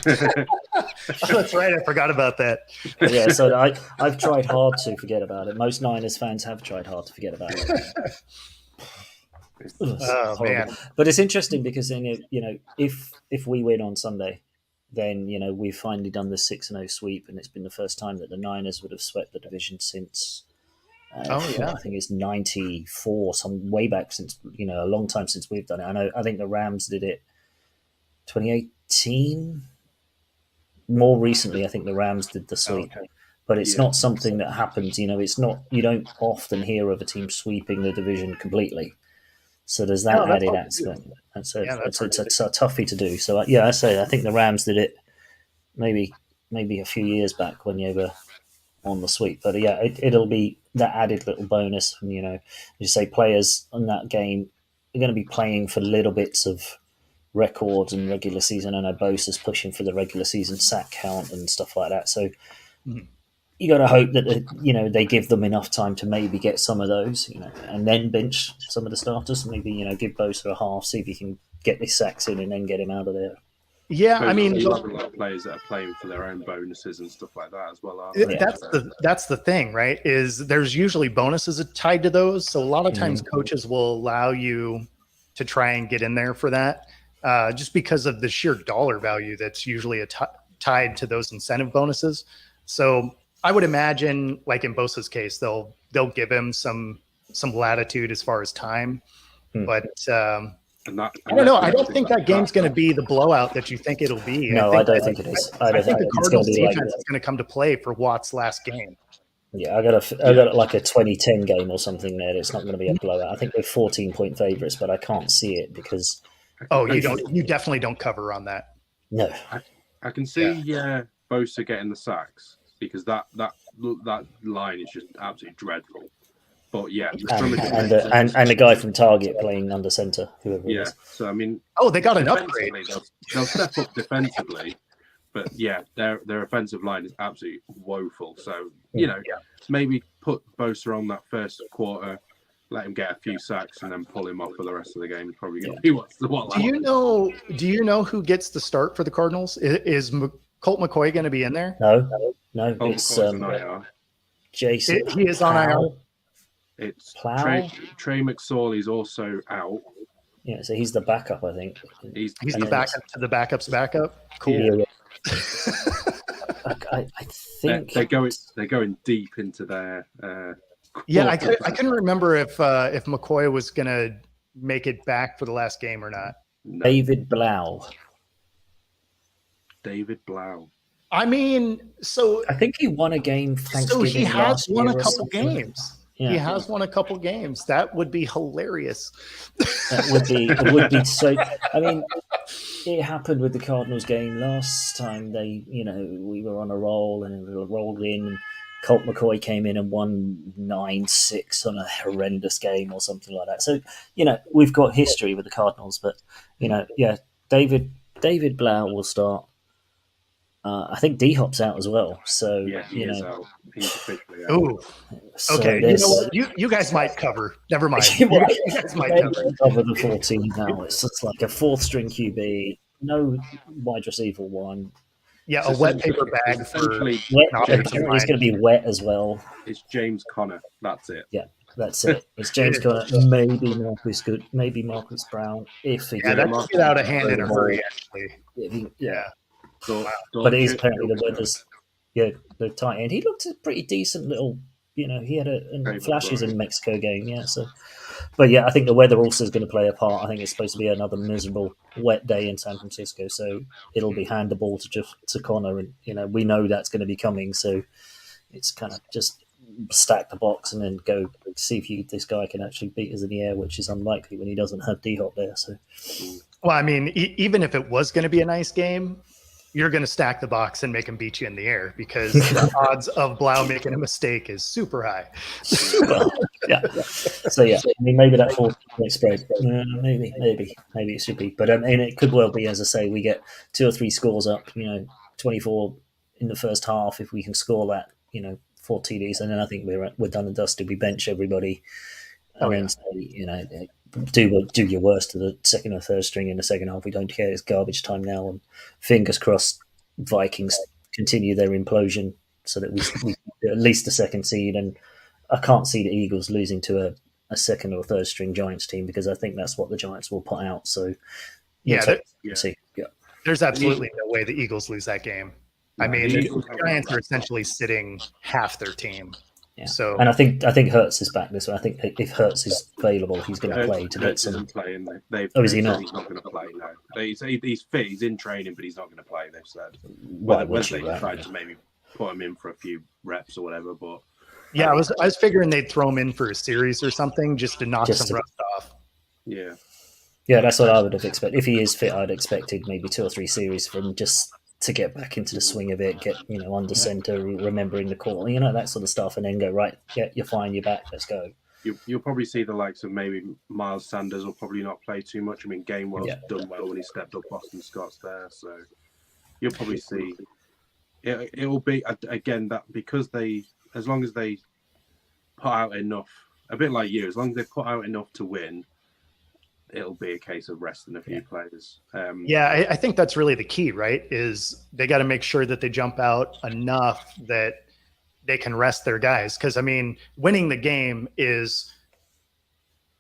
S3: That's right. I forgot about that.
S2: Yeah, so I've tried hard to forget about it. Most Niners fans have tried hard to forget about it.
S3: Oh man!
S2: But it's interesting because then if we win on Sunday, then we've finally done the 6-0 sweep, and it's been the first time that the Niners would have swept the division since. I think it's 94, some way back since a long time since we've done it. I think the Rams did it 2018. More recently, I think the Rams did the sweep, but it's not something that happens. It's not. You don't often hear of a team sweeping the division completely. So there's that added aspect. It's a toughie to do. So I think the Rams did it maybe a few years back when you were on the sweep. But it'll be that added little bonus. And you say players in that game are going to be playing for little bits of records and regular season. I know Bosa's pushing for the regular season sack count and stuff like that. So you got to hope that they give them enough time to maybe get some of those, and then bench some of the starters. Maybe give Bosa a half, see if he can get the sacks in, and then get him out of there.
S3: Yeah, I mean,
S4: a lot of players that are playing for their own bonuses and stuff like that as well. Aren't they?
S3: That's the thing, right? Is there's usually bonuses tied to those. So a lot of times coaches will allow you to try and get in there for that, just because of the sheer dollar value that's usually tied to those incentive bonuses. So I would imagine, like in Bosa's case, they'll give him some latitude as far as time, but. I don't know. I don't think that game's going to be the blowout that you think it'll be.
S2: No, I don't think it is.
S3: I think the Cardinals defense is going to come to play for Watt's last game.
S2: Yeah, I got like a 2010 game or something there. It's not going to be a blowout. I think we're 14-point favorites, but I can't see it because.
S3: Oh, you definitely don't cover on that.
S2: No,
S4: I can see Bosa getting the sacks because that line is just absolutely dreadful. But and
S2: the guy from Target playing under center, whoever it is.
S4: So I mean,
S3: they got an upgrade.
S4: They'll step up defensively, but their offensive line is absolutely woeful. So maybe put Bosa on that first quarter, let him get a few sacks, and then pull him off for the rest of the game. He's probably going to be what.
S3: Do you know who gets the start for the Cardinals? Is Colt McCoy going to be in there?
S2: No. It's Jason.
S3: He is on IR.
S4: It's Trey McSorley's also out.
S2: Yeah, so he's the backup, I think.
S3: He's the backup to the backup's backup. Cool.
S2: Yeah. I think
S4: they're going deep into their.
S3: I couldn't remember if McCoy was going to make it back for the last game or not.
S4: No.
S2: David Blau.
S3: I mean, so
S2: I think he won a game.
S3: So he has won a couple games.
S2: Yeah.
S3: He has won a couple games. That would be hilarious.
S2: It would be so. I mean, it happened with the Cardinals game last time. We were on a roll and we rolled in. And Colt McCoy came in and won 9-6 on a horrendous game or something like that. So we've got history with the Cardinals, but David Blau will start. I think D-Hop's out as well. So
S4: he's out. He's officially out.
S3: Ooh.
S2: So
S3: okay. You know what? You guys might cover. Never mind. You guys might
S2: cover the 14 now. It's just like a fourth string QB, no wide receiver one.
S3: Yeah, a wet paper bag for.
S2: He's going to be wet as well.
S4: It's James Conner. That's it.
S2: Yeah, that's it. It's James Conner. Maybe Marcus Good. Maybe Marcus Brown. If he
S3: that's get out of hand in a hurry. Actually.
S2: But he's apparently the weather's the tight end. He looked a pretty decent little. He had flashes in Mexico game. So. But I think the weather also is going to play a part. I think it's supposed to be another miserable wet day in San Francisco, so it'll be hand the ball to Connor, and we know that's going to be coming. So it's kind of just stack the box and then go see if this guy can actually beat us in the air, which is unlikely when he doesn't have D-Hop there. So,
S3: well, I mean, even if it was going to be a nice game, you're going to stack the box and make him beat you in the air because the odds of Blau making a mistake is super high.
S2: So I mean, maybe that 4-point spread. Maybe it should be, but it could well be. As I say, we get 2 or 3 scores up. 24 in the first half. If we can score that, 4 TDs, and then I think we're done and dusted. We bench everybody, and then say, do your worst to the second or third string in the second half. We don't care. It's garbage time now, and fingers crossed Vikings continue their implosion so that we at least a second seed. And I can't see the Eagles losing to a second or third string Giants team because I think that's what the Giants will put out. So
S3: see. There's absolutely no way the Eagles lose that game. I mean, the Giants are essentially sitting half their team.
S2: Yeah.
S3: So,
S2: and I think Hurts is back this one. I think if Hurts is available, he's going to play to get some.
S4: Playing.
S2: Is he not?
S4: He's not going to play. No, he's fit. He's in training, but he's not going to play. They've said
S2: Whether
S4: they tried to maybe put him in for a few reps or whatever. But
S3: yeah, I was figuring they'd throw him in for a series or something just to knock some rust off.
S4: Yeah.
S2: Yeah, that's what I would have expected. If he is fit, I'd expected maybe 2 or 3 series from just to get back into the swing of it, get under center, remembering the call, that sort of stuff, and then go right. Yeah, you're fine. You're back. Let's go.
S4: You'll probably see the likes of maybe Miles Sanders will probably not play too much. I mean, Gainwell's done well when he stepped up. Boston Scott's there, so you'll probably see. It will be again that because as long as they put out enough, a bit like you, as long as they put out enough to win, it'll be a case of resting a few players.
S3: I think that's really the key, right? Is they got to make sure that they jump out enough that they can rest their guys. Because, I mean, winning the game is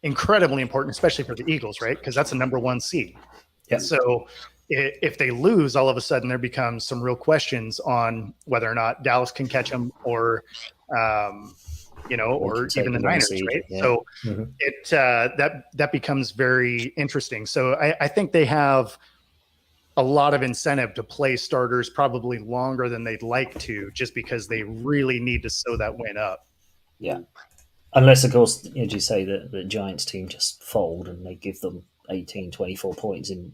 S3: incredibly important, especially for the Eagles, right? Because that's the number 1 seed.
S2: Yeah.
S3: So if they lose, all of a sudden there becomes some real questions on whether or not Dallas can catch them or or even the Niners, right? Yeah. So that becomes very interesting. So I think they have a lot of incentive to play starters probably longer than they'd like to, just because they really need to sew that win up.
S2: Yeah. Unless, of course, as you say, the Giants team just fold and they give them 18, 24 points in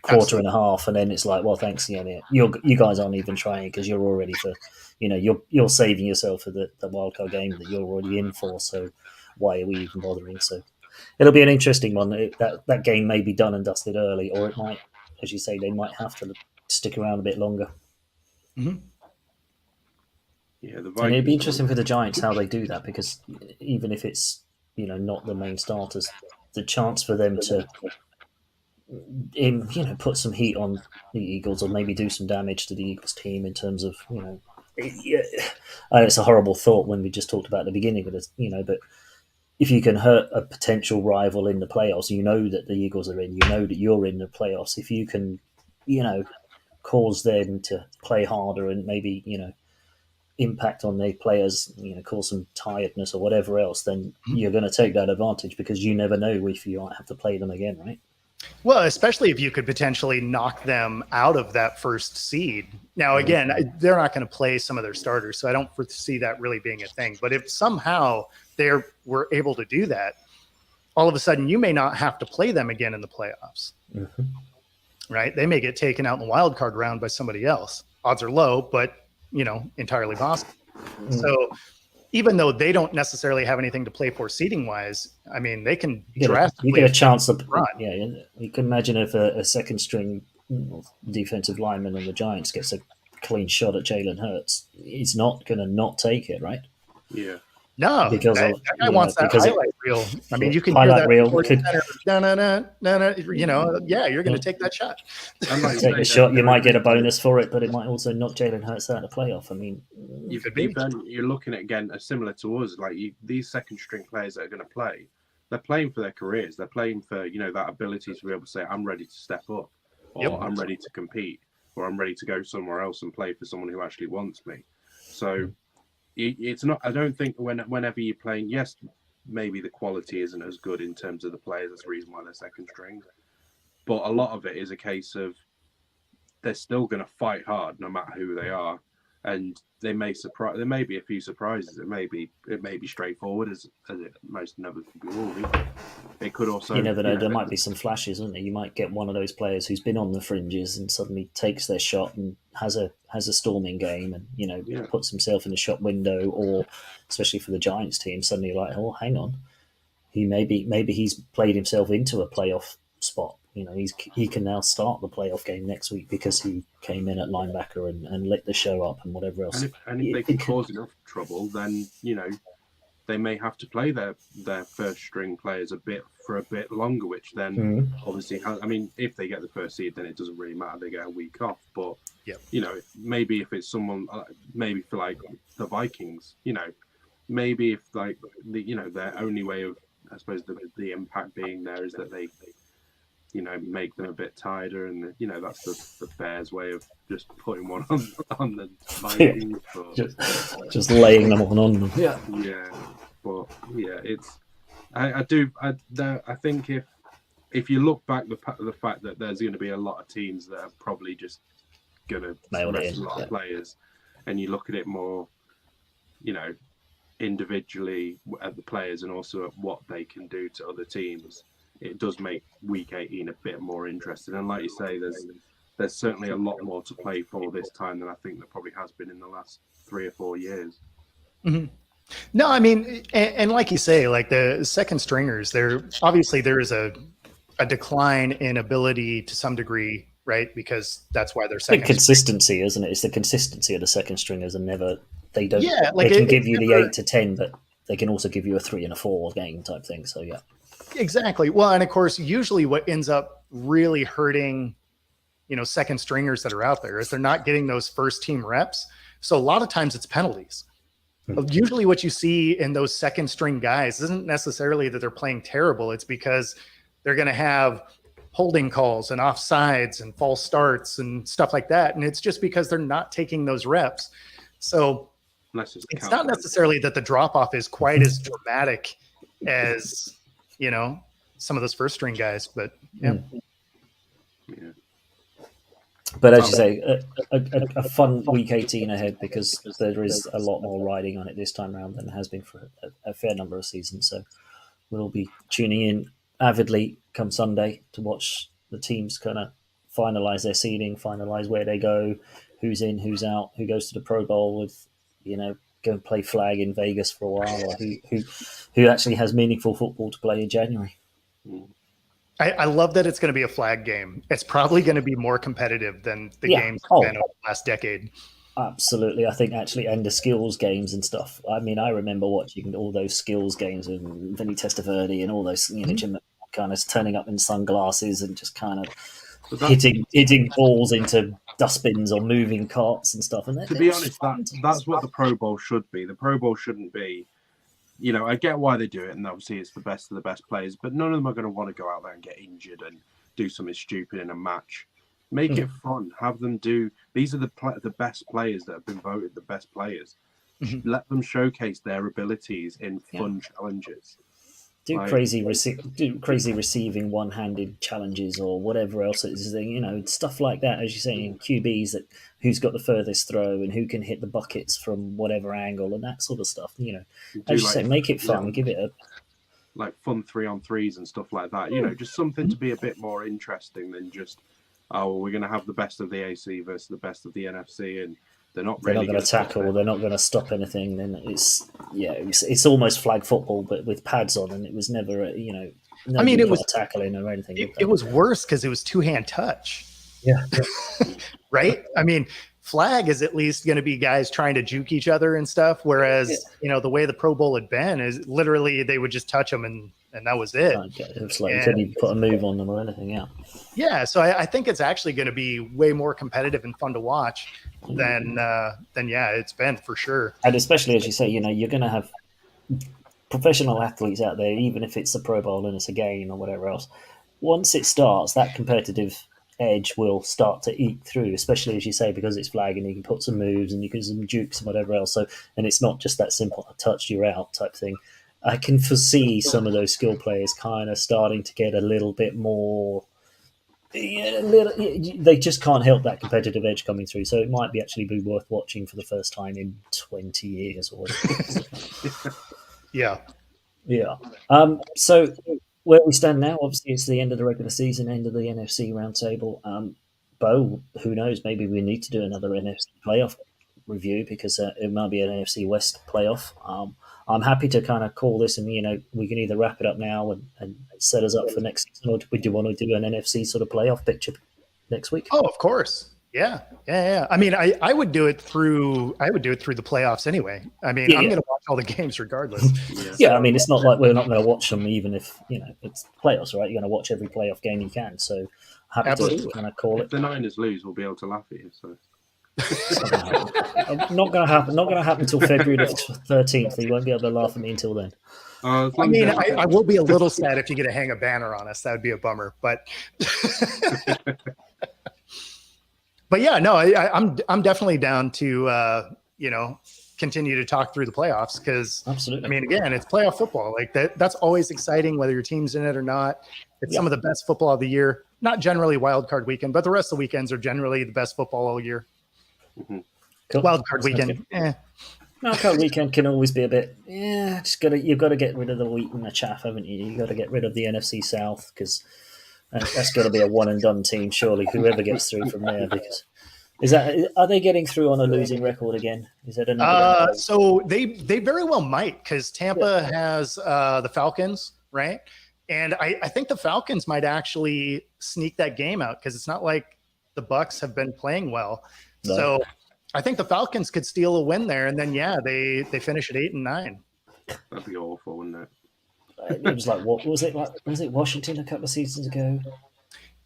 S2: quarter and a half, and then it's like, well, thanks, you guys aren't even trying because you're already for, you're saving yourself for the wildcard game that you're already in for. So why are we even bothering? So it'll be an interesting one. That game may be done and dusted early, or it might, as you say, they might have to stick around a bit longer.
S3: Mm-hmm.
S4: Yeah,
S2: and it'd be interesting for the Giants how they do that, because even if it's not the main starters, the chance for them to put some heat on the Eagles, or maybe do some damage to the Eagles team in terms of it's a horrible thought when we just talked about the beginning of this, but if you can hurt a potential rival in the playoffs, that the Eagles are in, that you're in the playoffs. If you can, cause them to play harder and maybe impact on their players, cause some tiredness or whatever else, then you're going to take that advantage, because you never know if you might have to play them again, right?
S3: Well, especially if you could potentially knock them out of that first seed. Now, again, they're not going to play some of their starters, so I don't foresee that really being a thing. But if somehow they were able to do that, all of a sudden you may not have to play them again in the playoffs, right? They may get taken out in the wild card round by somebody else. Odds are low, but, entirely possible. So even though they don't necessarily have anything to play for seeding wise, I mean, they can drastically.
S2: You get a chance to
S3: run.
S2: Yeah, you can imagine if a second string defensive lineman on the Giants gets a clean shot at Jalen Hurts, he's not going to not take it, right?
S4: Yeah.
S3: No,
S2: because
S3: that guy wants that highlight reel. I mean, you can
S2: highlight
S3: hear that
S2: reel.
S3: You're going to take that shot.
S2: Take the shot. You might get a bonus for it, but it might also knock Jalen Hurts out of the playoff. I mean,
S4: you're looking at, again, similar to us, like these second string players that are going to play, they're playing for their careers. They're playing for that ability to be able to say, I'm ready to step up, or I'm ready to compete, or I'm ready to go somewhere else and play for someone who actually wants me. So it's not. I don't think whenever you're playing, yes, maybe the quality isn't as good in terms of the players. That's the reason why they're second string. But a lot of it is a case of they're still going to fight hard no matter who they are, and they may surprise. There may be a few surprises. It may be straightforward as it most inevitably will be. It could also.
S2: You never know. There might be some flashes, isn't there? You might get one of those players who's been on the fringes and suddenly takes their shot and has a storming game, and puts himself in the shop window. Or especially for the Giants team, suddenly you're like, oh, hang on, maybe he's played himself into a playoff spot. He can now start the playoff game next week because he came in at linebacker and lit the show up and whatever else.
S4: And if they can cause enough trouble, then they may have to play their first string players for a bit longer, which then obviously if they get the first seed, then it doesn't really matter. They get a week off. But maybe if it's someone, maybe for like the Vikings, maybe if like their only way of, I suppose, the impact being there is that make them a bit tighter, and that's the Bears way of just putting one on the Vikings.
S2: Just laying them on them. Yeah,
S4: but it's I think if you look back the fact that there's going to be a lot of teams that are probably just going to rest a lot of players, and you look at it more, individually at the players and also at what they can do to other teams, it does make Week 18 a bit more interesting. And like you say, there's certainly a lot more to play for this time than I think there probably has been in the last 3 or 4 years.
S3: Mm-hmm. No, I mean, and like you say, like the second stringers, there is a decline in ability to some degree, right? Because that's why they're second.
S2: It's consistency, isn't it? It's the consistency of the second stringers, and they don't.
S3: Yeah, like
S2: they can give you the 8 to 10, but they can also give you a 3 and a 4 game type thing. So yeah.
S3: Exactly. Well, and of course, usually what ends up really hurting, second stringers that are out there is they're not getting those first team reps. So a lot of times it's penalties. Mm-hmm. Usually what you see in those second string guys isn't necessarily that they're playing terrible. It's because they're going to have holding calls and offsides and false starts and stuff like that. And it's just because they're not taking those reps. So it's not necessarily that the drop off is quite as dramatic as some of those first string guys, but yeah.
S2: But as you say, a fun Week 18 ahead, because there is a lot more riding on it this time around than there has been for a fair number of seasons. So we'll be tuning in avidly come Sunday to watch the teams kind of finalize their seeding, finalize where they go, who's in, who's out, who goes to the Pro Bowl with, go and play flag in Vegas for a while, or who actually has meaningful football to play in January.
S3: I love that it's going to be a flag game. It's probably going to be more competitive than the games have been over the last decade.
S2: Absolutely. I think actually, and the skills games and stuff. I mean, I remember watching all those skills games with Vinny Testaverde and all those, Jim kind of turning up in sunglasses and just kind of hitting balls into dustbins or moving carts and stuff. And
S4: to be honest, that's what the Pro Bowl should be. The Pro Bowl shouldn't be, I get why they do it, and obviously it's the best of the best players, but none of them are going to want to go out there and get injured and do something stupid in a match. Make it fun. Have them do. These are the best players that have been voted the best players. Let them showcase their abilities in fun challenges.
S2: Do crazy receiving one-handed challenges or whatever else it is, stuff like that. As you say, in QBs, that who's got the furthest throw and who can hit the buckets from whatever angle and that sort of stuff. As you say, make it fun. Give it
S4: like fun 3-on-3s and stuff like that. Just something to be a bit more interesting than just, we're going to have the best of the AC versus the best of the NFC, and they're not going to
S2: tackle. They're not going to stop anything. Then it's almost flag football, but with pads on, and it was never it was tackling or anything.
S3: It was worse because it was 2-hand touch.
S2: Yeah.
S3: Right. I mean, flag is at least going to be guys trying to juke each other and stuff. Whereas the way the Pro Bowl had been is literally they would just touch them and that was it.
S2: It was like you couldn't even put a move on them or anything.
S3: Yeah. So I think it's actually going to be way more competitive and fun to watch than it's been, for sure.
S2: And especially, as you say, you're going to have professional athletes out there, even if it's a Pro Bowl and it's a game or whatever else. Once it starts, that competitive edge will start to eke through, especially, as you say, because it's flag and you can put some moves and you can some jukes and whatever else. So, and it's not just that simple touch, you're out type thing. I can foresee some of those skill players kind of starting to get a little bit more. They just can't help that competitive edge coming through. So it might actually be worth watching for the first time in 20 years or whatever.
S3: Yeah.
S2: So where we stand now, obviously it's the end of the regular season, end of the NFC Round Table. Bo, who knows? Maybe we need to do another NFC playoff review, because it might be an NFC West playoff. I'm happy to kind of call this, and we can either wrap it up now and set us up for next season, or would you want to do an NFC sort of playoff picture next week?
S3: Oh, of course. Yeah. I mean, I would do it through the playoffs anyway. I mean, I'm going to watch all the games regardless.
S2: Yeah, I mean, it's not like we're not going to watch them, even if it's playoffs, right? You're going to watch every playoff game you can. So happy to kind of call it.
S4: If the Niners lose, we'll be able to laugh at you. So.
S2: Not going to happen. Not going to happen until February the 13th. You won't be able to laugh at me until then.
S3: I mean, I will be a little sad if you get to hang a banner on us. That would be a bummer. But but yeah, no, I'm definitely down to continue to talk through the playoffs because
S2: absolutely.
S3: I mean, again, it's playoff football. Like that's always exciting, whether your team's in it or not. It's some of the best football of the year. Not generally wild card weekend, but the rest of the weekends are generally the best football all year.
S2: Mm-hmm. Cool.
S3: Wild card weekend,
S2: Wild card weekend can always be a bit. Yeah, you've got to get rid of the wheat and the chaff, haven't you? You've got to get rid of the NFC South because that's got to be a one and done team. Surely, whoever gets through from there, because. Are they getting through on a losing record again? Is that another?
S3: So they very well might because Tampa has the Falcons, right? And I think the Falcons might actually sneak that game out because it's not like the Bucs have been playing well. No. So I think the Falcons could steal a win there, and then they finish at 8-9.
S4: That'd be awful, wouldn't it?
S2: It was like what was it like? Was it Washington a couple of seasons ago?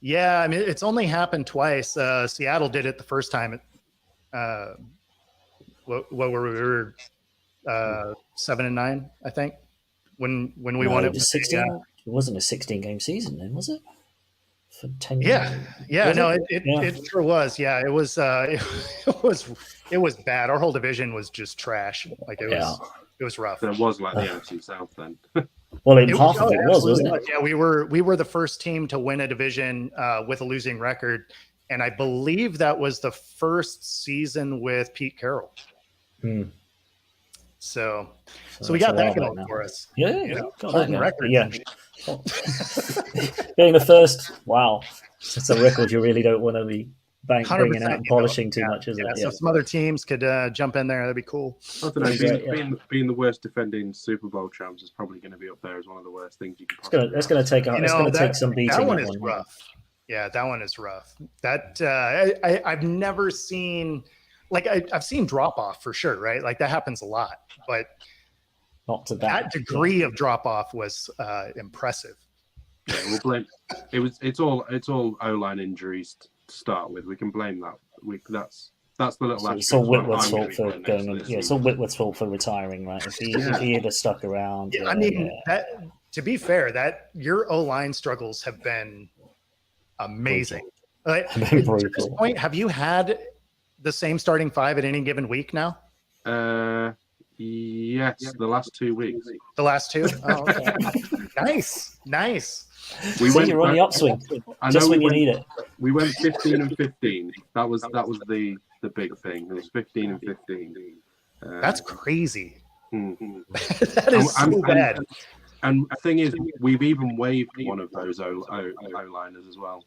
S3: Yeah, I mean, it's only happened twice. Seattle did it the first time. What were we? 7-9, I think. When we won it,
S2: 16. It wasn't a 16-game season, then, was it? For 10 years.
S3: Yeah. No, it sure was. Yeah, it was. It was bad. Our whole division was just trash. Like it was rough.
S4: So it was like the NFC South then.
S2: Well, half of it was, wasn't it?
S3: Yeah, we were the first team to win a division with a losing record, and I believe that was the first season with Pete Carroll. So we got that going for us.
S2: Yeah,
S3: holding record.
S2: Yeah, being the first. Wow, it's a record you really don't want to be bringing out and polishing too much, is it?
S3: So some other teams could jump in there. That'd be cool.
S4: I don't know. Being the worst defending Super Bowl champs is probably going to be up there as one of the worst things you can.
S2: It's going to take. It's going to take some beating.
S3: That one is rough. Yeah, that one is rough. That I've never seen. Like I've seen drop off for sure, right? Like that happens a lot, but
S2: not to that
S3: degree of drop off was impressive.
S4: Yeah, we'll blame. It's all O-line injuries to start with. We can blame that. That's the little.
S2: It's all Whitworth's fault for going. Yeah, it's all Whitworth's fault for retiring, right? If he had stuck around.
S3: I mean, to be fair, that your O-line struggles have been amazing. At this point, have you had the same starting five at any given week now?
S4: Yes, the last 2 weeks.
S3: The last two? Oh, okay. Nice.
S2: You're on the upswing. Just when you need it.
S4: We went 15 and 15. That was the big thing. It was 15 and 15.
S3: That's crazy.
S4: Mm-hmm.
S3: That is so bad.
S4: And the thing is, we've even waived one of those O-liners as well.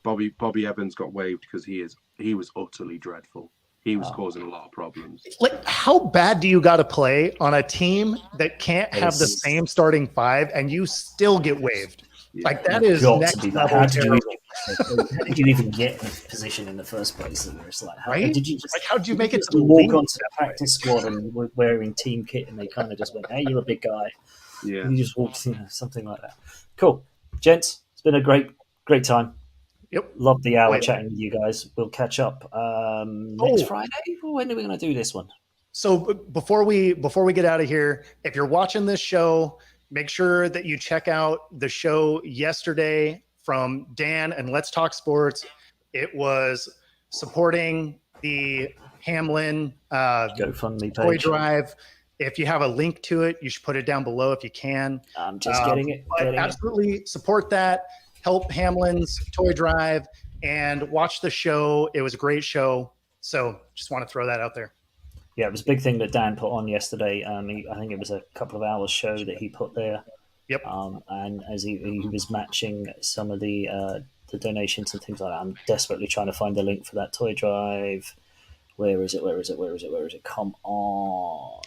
S4: Bobby Evans got waived because he was utterly dreadful. He was causing a lot of problems.
S3: Like, how bad do you got to play on a team that can't have the same starting five and you still get waived? Yeah. Like, that is next level.
S2: How did you even get in a position in the first place? It's like, how did you just,
S3: how did you make it to
S2: walk onto the practice squad and wearing team kit and they kind of just went, hey, you're a big guy.
S4: Yeah.
S2: And you just walked, something like that. Cool. Gents, it's been a great time.
S3: Yep.
S2: Love the hour chatting with you guys. We'll catch up next Friday. When are we going to do this one?
S3: So before we get out of here, if you're watching this show, make sure that you check out the show yesterday from Dan and Let's Talk Sports. It was supporting the Hamlin
S2: GoFundMe
S3: toy
S2: page.
S3: Drive. If you have a link to it, you should put it down below if you can.
S2: I'm just getting it.
S3: Absolutely support that. Help Hamlin's Toy Drive and watch the show. It was a great show. So just want to throw that out there.
S2: Yeah, it was a big thing that Dan put on yesterday. I think it was a couple of hours show that he put there.
S3: Yep.
S2: And as he was matching some of the donations and things like that, I'm desperately trying to find the link for that Toy Drive. Where is it? Come on.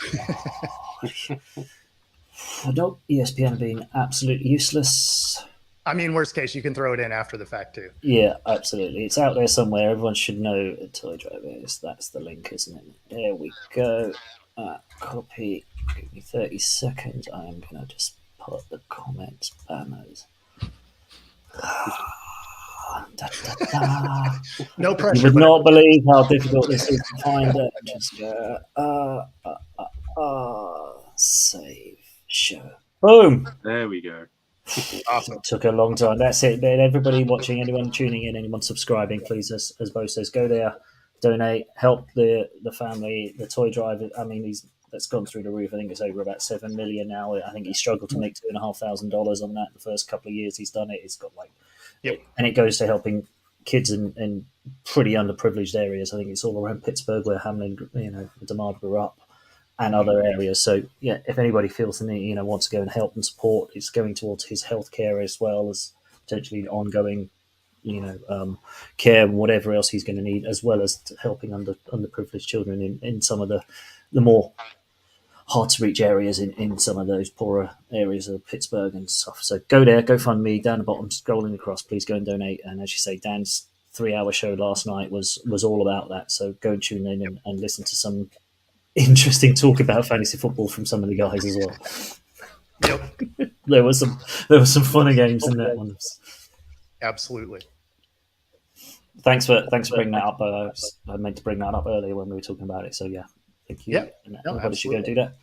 S2: Nope. ESPN being absolutely useless.
S3: I mean, worst case, you can throw it in after the fact, too.
S2: Yeah, absolutely. It's out there somewhere. Everyone should know what a Toy Drive is. That's the link, isn't it? There we go. Copy. Give me 30 seconds. I am going to just put the comments banners.
S3: No pressure.
S2: You would not believe how difficult this is to find it. Just save. Show. Boom.
S4: There we go.
S3: Awesome.
S2: It took a long time. That's it. But everybody watching, anyone tuning in, anyone subscribing, please, as Bo says, go there, donate, help the family, the toy drive. I mean, that's gone through the roof. I think it's over about 7 million now. I think he struggled to make $2,500 on that the first couple of years he's done it. It's got and it goes to helping kids in pretty underprivileged areas. I think it's all around Pittsburgh where Hamlin, DeMar grew up, and other areas. So yeah, if anybody feels the need, wants to go and help and support, it's going towards his healthcare as well as potentially ongoing, care and whatever else he's going to need, as well as helping underprivileged children in some of the more hard to reach areas in some of those poorer areas of Pittsburgh and stuff. So go there, go fund me down the bottom, scrolling across, please go and donate. And as you say, Dan's 3-hour show last night was all about that. So go and tune in and listen to some interesting talk about fantasy football from some of the guys as well.
S3: Yep.
S2: There was some funny games in that one.
S3: Absolutely.
S2: Thanks for bringing that up. I meant to bring that up earlier when we were talking about it. So yeah, thank you.
S3: Yeah,
S2: everybody should go do that.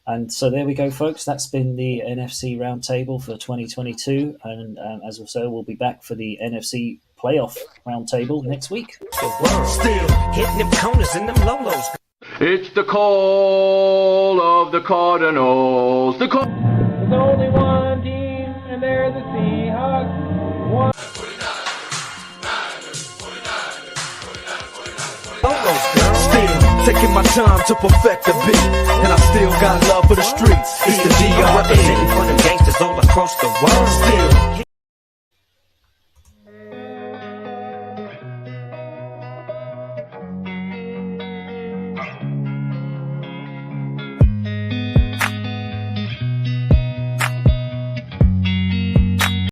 S2: And so there we go, folks. That's been the NFC Round Table for 2022. And as also, we'll be back for the NFC Playoff Round Table next week.
S5: Still hitting them corners and them lolos.
S6: It's the call of the Cardinals. The call.
S7: There's only one team, and they're the Seahawks.
S5: Still taking my time to perfect the beat, and I still got love for the streets. It's the DR representing for the gangsters all across the world. Still